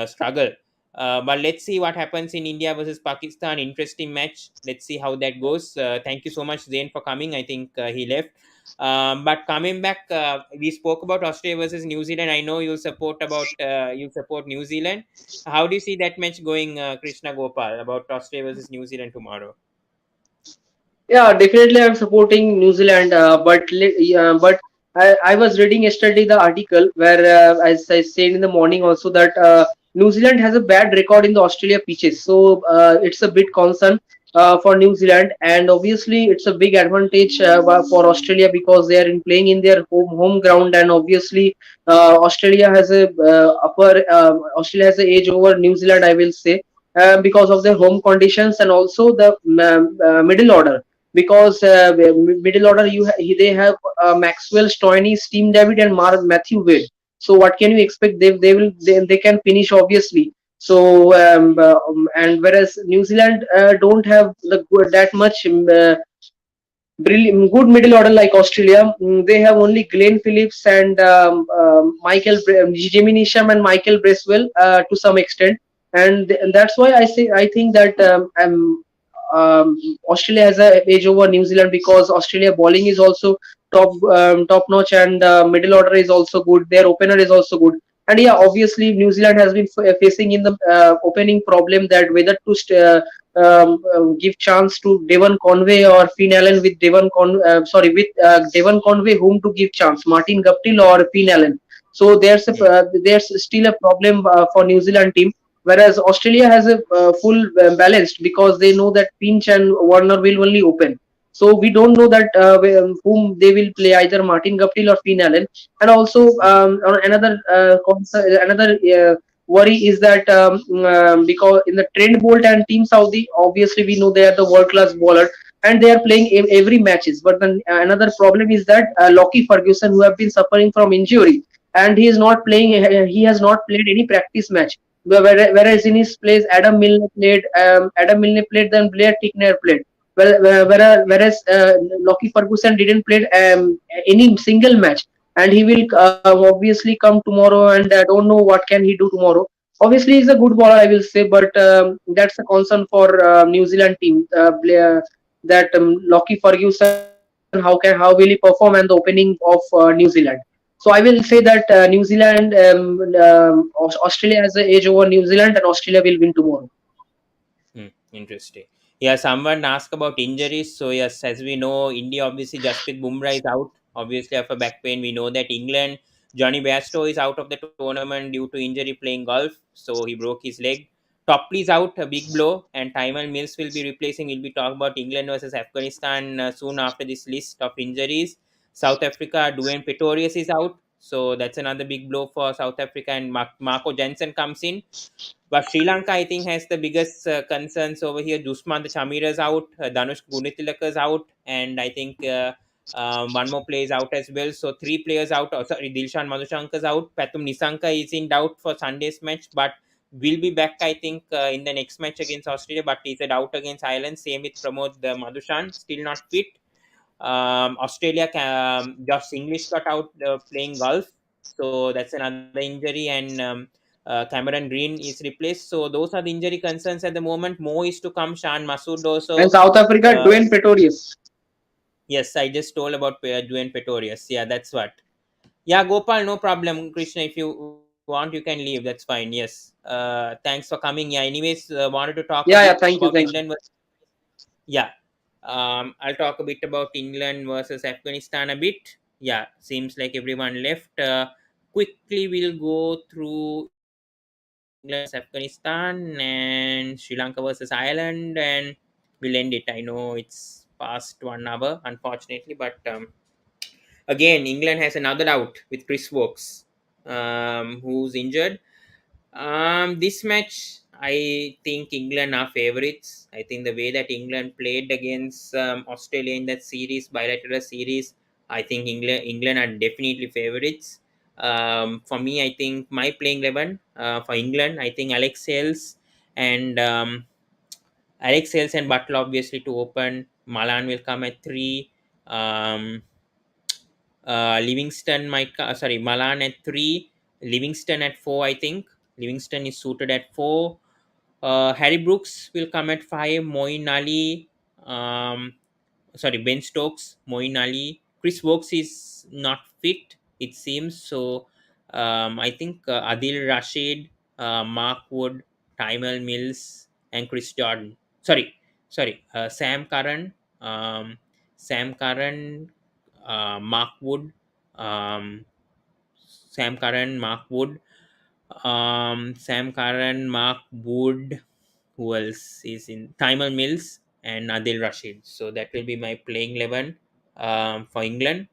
struggle. But let's see what happens in India versus Pakistan. Interesting match. Let's see how that goes. Thank you so much, Zain, for coming. I think he left. But coming back, we spoke about Australia versus New Zealand. I know you support New Zealand. How do you see that match going, Krishna Gopal, about Australia versus New Zealand tomorrow? Yeah, definitely I'm supporting New Zealand, but I was reading yesterday the article where, as I said in the morning also, that New Zealand has a bad record in the Australia pitches, so it's a bit concern. for New Zealand, and obviously it's a big advantage for Australia because they are playing in their home ground, and obviously Australia has a Australia has a edge over New Zealand, I will say, because of their home conditions and also the middle order. Because middle order, they have Maxwell, Stoinis, Steve David, and Matthew Wade. So what can you expect? They can finish obviously. So and whereas New Zealand don't have that much brilliant, good middle order like Australia. They have only Glenn Phillips and Jimmy Nisham and Michael Bracewell to some extent, and that's why I think that Australia has a edge over New Zealand because Australia bowling is also top notch, and middle order is also good. Their opener is also good. And yeah, obviously New Zealand has been facing in the opening problem that whether to give chance to Devon Conway or Finn Allen with Devon Conway, whom to give chance, Martin Guptill or Finn Allen. So there's still a problem for New Zealand team, whereas Australia has a full balanced because they know that Finch and Warner will only open. So we don't know that whom they will play, either Martin Guptill or Finn Allen. And also another worry is that because in the Trent Bolt and Team Saudi, obviously we know they are the world class bowler and they are playing every matches. But then another problem is that Lockie Ferguson, who have been suffering from injury, and he is not playing. He has not played any practice match. Whereas in his place, Adam Milne played. Adam Milne played. Then Blair Tickner played. Whereas Lockie Ferguson didn't play any single match, and he will obviously come tomorrow, and don't know what can he do tomorrow. Obviously, he's a good bowler, I will say, but that's a concern for New Zealand team. That Lockie Ferguson, how will he perform and the opening of New Zealand? So I will say that New Zealand, Australia has an edge over New Zealand, and Australia will win tomorrow. Interesting. Yeah, someone asked about injuries. So yes, as we know, India obviously Jasprit Bumrah is out. Obviously after back pain, we know that England Johnny Bairstow is out of the tournament due to injury playing golf. So he broke his leg. Topley is out, a big blow, and Tyrone Mills will be replacing. We'll be talking about England versus Afghanistan soon after this list of injuries. South Africa, Dwayne Pretorius is out. So that's another big blow for South Africa, and Marco Jansen comes in. But Sri Lanka, I think, has the biggest concerns over here. Jusman the Chamira is out, Danush Gunitilaka is out, and I think one more player is out as well. So three players out. Oh, sorry, Dilshan Madhushanka is out. Patum Nisanka is in doubt for Sunday's match, but will be back, I think, in the next match against Australia. But he's out against Ireland. Same with Pramod Madhushan, still not fit. Australia, Josh English got out playing golf, so that's another injury, and Cameron Green is replaced. So those are the injury concerns at the moment. More is to come. Shan Masood And also. South Africa, Uh, Dwayne Pretorius. yes, I just told about Dwayne Pretorius. Yeah, that's what. Yeah, Gopal, no problem. Krishna, if you want, you can leave. That's fine. Yes. Thanks for coming. Yeah. Anyways, wanted to talk a bit Yeah, yeah. about Thank you, England. thank you. Yeah. I'll talk a bit about England versus Afghanistan a bit. Yeah, seems like everyone left. Quickly, we'll go through England versus Afghanistan and Sri Lanka versus Ireland, and we'll end it. I know it's past 1 hour, unfortunately, but again, England has another out with Chris Wokes, who's injured. This match, I think England are favourites. I think the way that England played against Australia in that series, bilateral series, I think England are definitely favourites. For me, I think my playing 11 for England, I think Alex Hales and Butler obviously to open. Malan will come at 3. Um, Livingston Malan at 3, Livingston at 4, I think. Livingston is suited at 4. Harry Brooks will come at 5, Moeen Ali, um, Ben Stokes, Moeen Ali. Chris Wokes is not fit, it seems. So I think Adil Rashid, Mark Wood, Tymel Mills, and Chris Jordan. Sam Curran, um, Sam Curran, Mark Wood, um, Sam Curran, Mark Wood, Sam Curran, Mark Wood. Who else is in? Timer Mills. and Adil Rashid. So that will be my playing 11 for England.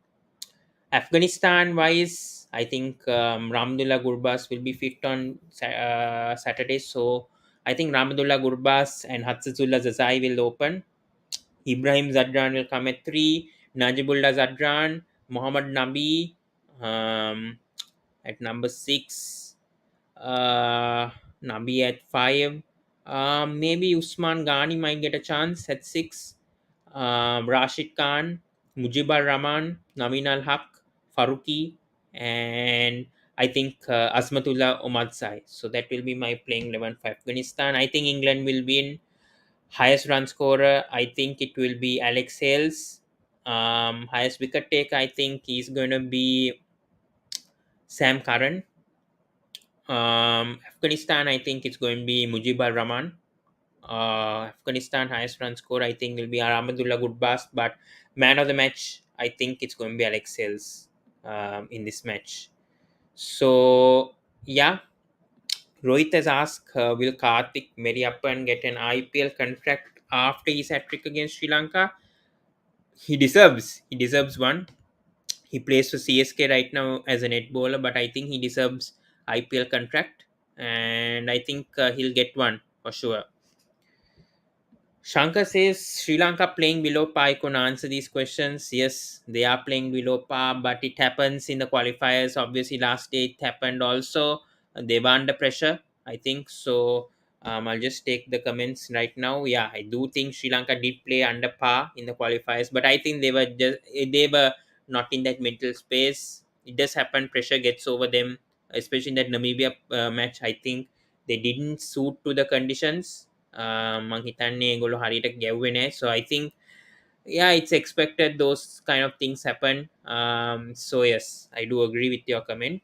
Afghanistan wise, I think Ramdullah Gurbas will be fit on Saturday. So I think Ramdullah Gurbas and Hatsazullah Zazai will open. Ibrahim Zadran will come at 3. Najibullah Zadran, Muhammad Nabi at number 6. Nabi at 5. Maybe Usman Ghani might get a chance at 6. Rashid Khan, Mujibur Rahman, Naveen Al Haq, Faruqi, and I think Asmatullah Omadsai. So that will be my playing 11 for Afghanistan. I think England will win. Highest run scorer, I think it will be Alex Hales. Highest wicket take, I think he's going to be Sam Curran. Afghanistan, I think it's going to be Mujibur Rahman. Afghanistan highest run score, I think, will be Ahmadullah Gurbas, but man of the match, I think it's going to be Alex Hales in this match. So, yeah, Rohit has asked, will Karthik Meriappan get an IPL contract after his hat trick against Sri Lanka? He deserves one. He plays for CSK right now as a net bowler, but I think he deserves IPL contract, and I think he'll get one for sure. Shankar says Sri Lanka playing below par. I couldn't answer these questions. Yes, they are playing below par, but it happens in the qualifiers. Obviously, last day it happened also. They were under pressure, I think. So I'll just take the comments right now. Yeah, I do think Sri Lanka did play under par in the qualifiers, but I think they were not in that mental space. It does happen. Pressure gets over them, especially in that Namibia match. I think they didn't suit to the conditions. මං හිතන්නේ ඒගොල්ලෝ හරියට ගැව්වේ නෑ. So I think yeah, it's expected those kind of things happen. So yes, I do agree with your comment.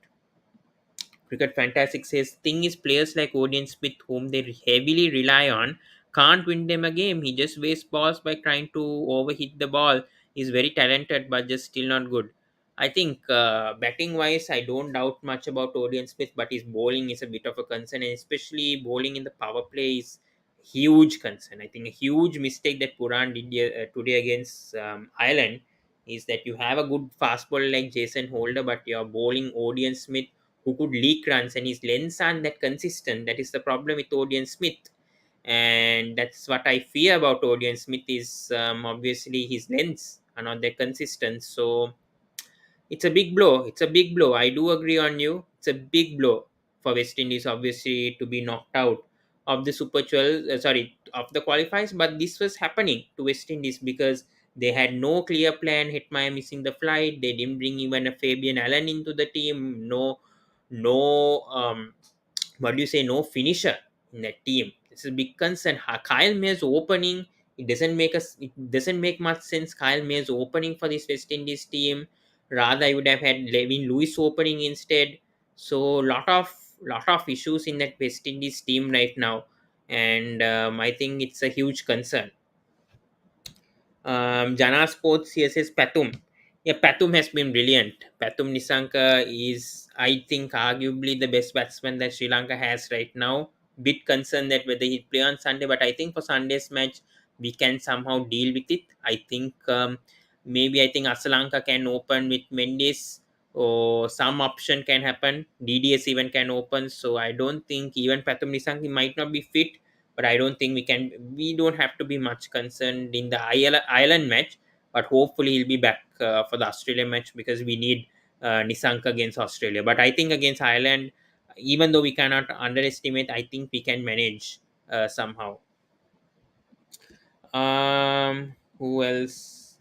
Cricket Fantastic says thing is players like Odion Smith, whom they heavily rely on, can't win them a game. He just wastes balls by trying to overhit the ball. He's very talented, but just still not good. I think batting wise, I don't doubt much about Odion Smith, but his bowling is a bit of a concern, and especially bowling in the power play is huge concern. I think a huge mistake that Puran did today against Ireland is that you have a good fast bowler like Jason Holder, but you're bowling Odion Smith who could leak runs, and his lens aren't that consistent. That is the problem with Odion Smith, and that's what I fear about Odion Smith is obviously his lens are not that consistent. So it's a big blow. It's a big blow. I do agree on you. It's a big blow for West Indies, obviously, to be knocked out of the Super 12, of the qualifiers. But this was happening to West Indies because they had no clear plan. Hitmaya missing the flight. They didn't bring even a Fabian Allen into the team. No what do you say, no finisher in that team. This is a big concern. Kyle Mayer's opening, it doesn't make much sense. Kyle Mayer's opening for this West Indies team. Rather, I would have had Levin Lewis opening instead. So lot of issues in that West Indies team right now, and I think it's a huge concern. Jana Sports here says Patum. Yeah, Patum has been brilliant. Patum Nisanka is, I think, arguably the best batsman that Sri Lanka has right now. Bit concerned that whether he'll play on Sunday, but I think for Sunday's match, we can somehow deal with it. I think Asalanka can open with Mendes, or some option can happen. DDS even can open. So I don't think even Patum Nisanka might not be fit, but I don't think we don't have to be much concerned in the Ireland match, but hopefully he'll be back for the Australia match because we need Nisanka against Australia. But I think against Ireland, even though we cannot underestimate, I think we can manage somehow. Who else?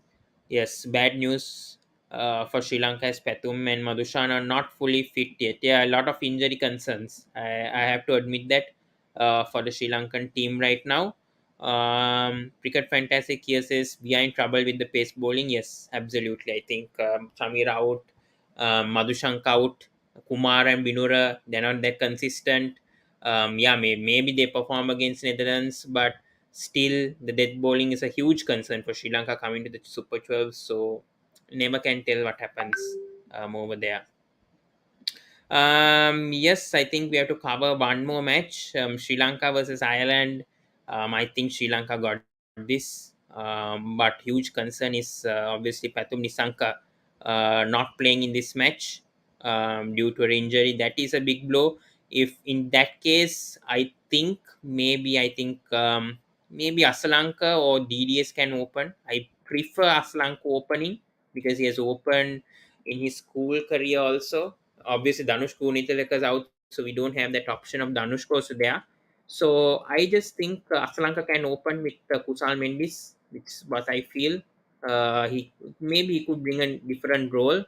Yes, bad news for Sri Lanka as Pathum and Madhushan are not fully fit yet. Yeah, a lot of injury concerns. I have to admit that for the Sri Lankan team right now. Cricket Fantastic here says we are in trouble with the pace bowling. Yes, absolutely. I think Samir out, Madhushank out, Kumar and Binura, they're not that consistent. Yeah, maybe they perform against Netherlands, but still the death bowling is a huge concern for Sri Lanka coming to the Super 12. So never can tell what happens over there. Yes, I think we have to cover one more match. Sri Lanka versus Ireland. I think Sri Lanka got this. But huge concern is obviously Pathum Nisanka not playing in this match due to an injury. That is a big blow. If in that case, maybe Asalanka or DDS can open. I prefer Asalanka opening because he has opened in his school career also. Obviously, Danush Kunithalaka is out, so we don't have that option of Danush also there. So I just think Asalanka can open with Kusal Mendis, which is what I feel. He maybe he could bring a different role.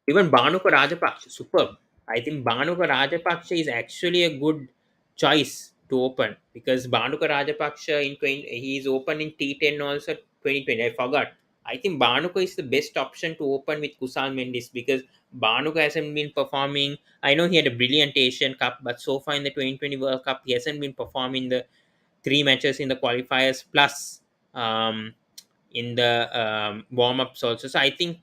Even Bhanuka Rajapaksa, superb. I think Bhanuka Rajapaksa is actually a good choice to open because Bhanuka Rajapaksa in 20, he is open in T10 also 2020. I forgot. I think Bhanuka is the best option to open with Kusal Mendis because Bhanuka hasn't been performing. I know he had a brilliant Asian Cup, but so far in the 2020 World Cup, he hasn't been performing the three matches in the qualifiers plus in the warm ups also. So I think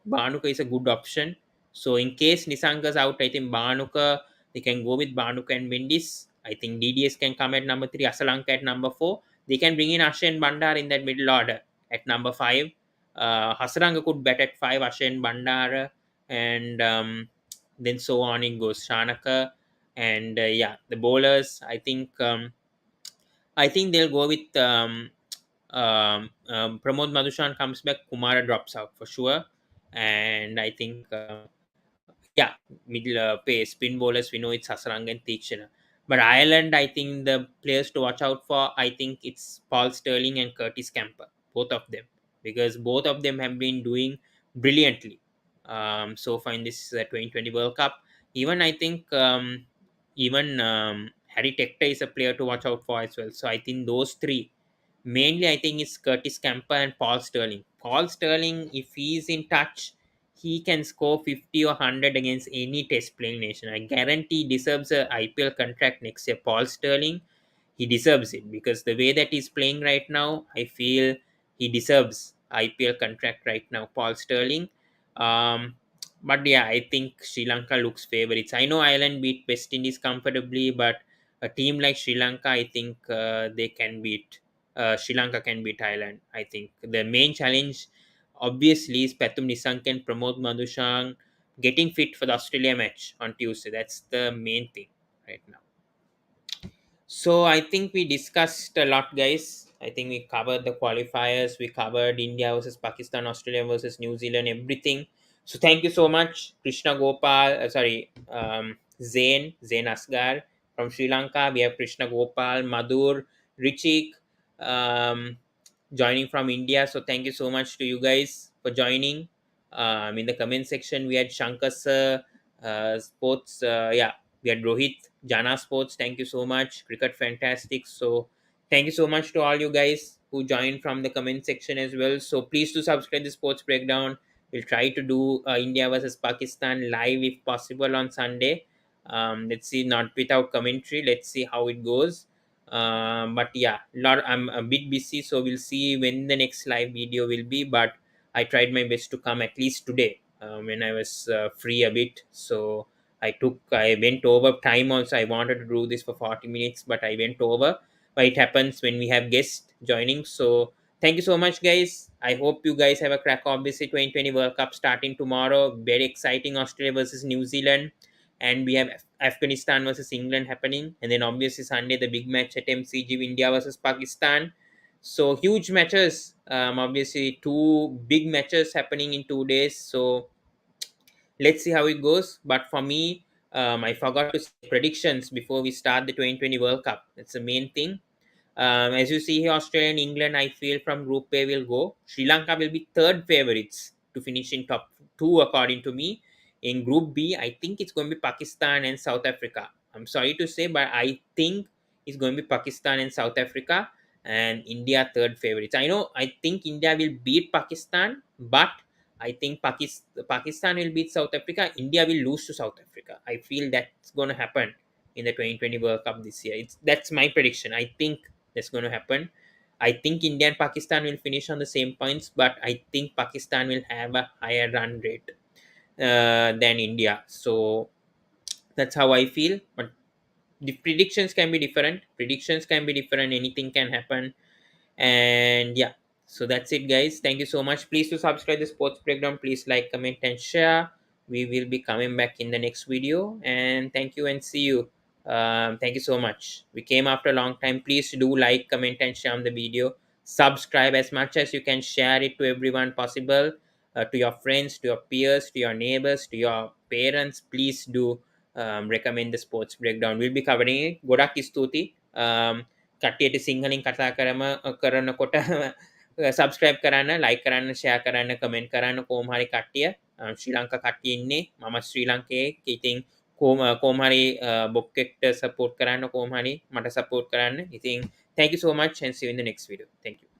Banuka is a good option. So in case Nisanka's out, I think Banuka they can go with Banuka and Mendis. I think DDS can come at number 3, Asalanka at number 4. They can bring in Asha and Bandar in that middle order at number 5. Hasaranga could bat at 5, Asha and Bandar, and then so on it goes. Shanaka and yeah, the bowlers. I think they'll go with Pramod Madushan comes back, Kumara drops out for sure, and I think yeah, middle pace spin bowlers we know it's Hasaranga and Tikshana. But Ireland, I think the players to watch out for, I think it's Paul Sterling and Curtis Camper, both of them, because both of them have been doing brilliantly so far in this 2020 World Cup. Even I think even Harry Tector is a player to watch out for as well. So I think those three mainly, I think it's Curtis Camper and Paul Sterling. Paul Sterling, if he's in touch, he can score 50 or 100 against any test playing nation. I guarantee he deserves a IPL contract next year. Paul Sterling, he deserves it because the way that he's playing right now, I feel he deserves IPL contract right now, Paul Sterling. Um, but yeah, I think Sri Lanka looks favorites. I know Ireland beat West Indies comfortably, but a team like Sri Lanka, I think they can beat. Sri Lanka can beat Thailand. I think the main challenge, obviously, is Pathum Nisanka and Pramod Madushan getting fit for the Australia match on Tuesday. That's the main thing right now. So I think we discussed a lot, guys. I think we covered the qualifiers, we covered India versus Pakistan, Australia versus New Zealand, everything. So thank you so much, Krishna Gopal. Zain Asgar from Sri Lanka. We have Krishna Gopal, Madhur, Richik, um, joining from India. So thank you so much to you guys for joining. In the comment section, we had Shankar sir, sports. Yeah, we had Rohit, Jana Sports. Thank you so much. Cricket Fantastic. So thank you so much to all you guys who joined from the comment section as well. So please do subscribe the Sports Breakdown. We'll try to do India versus Pakistan live if possible on Sunday. Let's see, not without commentary. Let's see how it goes. But yeah, I'm a bit busy, so we'll see when the next live video will be. But I tried my best to come at least today when I was free a bit. So I went over time also. I wanted to do this for 40 minutes, but I went over. But it happens when we have guests joining. So thank you so much, guys. I hope you guys have a crack. Obviously, 2020 World Cup starting tomorrow. Very exciting. Australia versus New Zealand. And we have Afghanistan versus England happening. And then obviously Sunday, the big match at MCG, India versus Pakistan. So huge matches. Obviously, two big matches happening in 2 days. So let's see how it goes. But for me, I forgot to say predictions before we start the 2020 World Cup. That's the main thing. As you see here, Australia and England, I feel from Group A will go. Sri Lanka will be third favorites to finish in top two, according to me. In Group B, I think it's going to be Pakistan and South Africa. I'm sorry to say, but I think it's going to be Pakistan and South Africa, and India third favorites. I think India will beat Pakistan, but I think Pakistan will beat South Africa. India will lose to South Africa. I feel that's going to happen in the 2020 World Cup this year. That's my prediction. I think that's going to happen. I think India and Pakistan will finish on the same points, but I think Pakistan will have a higher run rate than India. So that's how I feel. But the predictions can be different. Anything can happen. And yeah, so that's it, guys. Thank you so much. Please to subscribe the sports breakdown. Please like, comment, and share. We will be coming back in the next video. And thank you and see you. Thank you so much. We came after a long time. Please do like, comment, and share on the video. Subscribe as much as you can. Share it to everyone possible, to your friends, to your peers, to your neighbors, to your parents. Please do recommend the sports breakdown. We'll be covering it. ගොඩක් ස්තුති. කට්ටියට සිංහලින් කතා කරනකොට subscribe කරන්න, ලයි කරන්න, share කරන්න, comment කරන්න කෝම හරි කට්ටිය ශ්‍රී ලංකා කට්ටිය ඉන්නේ. මම ශ්‍රී ලංකයේ. ඉතින් කෝම හරි බොක්කෙක්ට සපෝට් කරන්න, කෝම හරි මට සපෝට් කරන්න. ඉතින් thank you so much and see you in the next video. Thank you.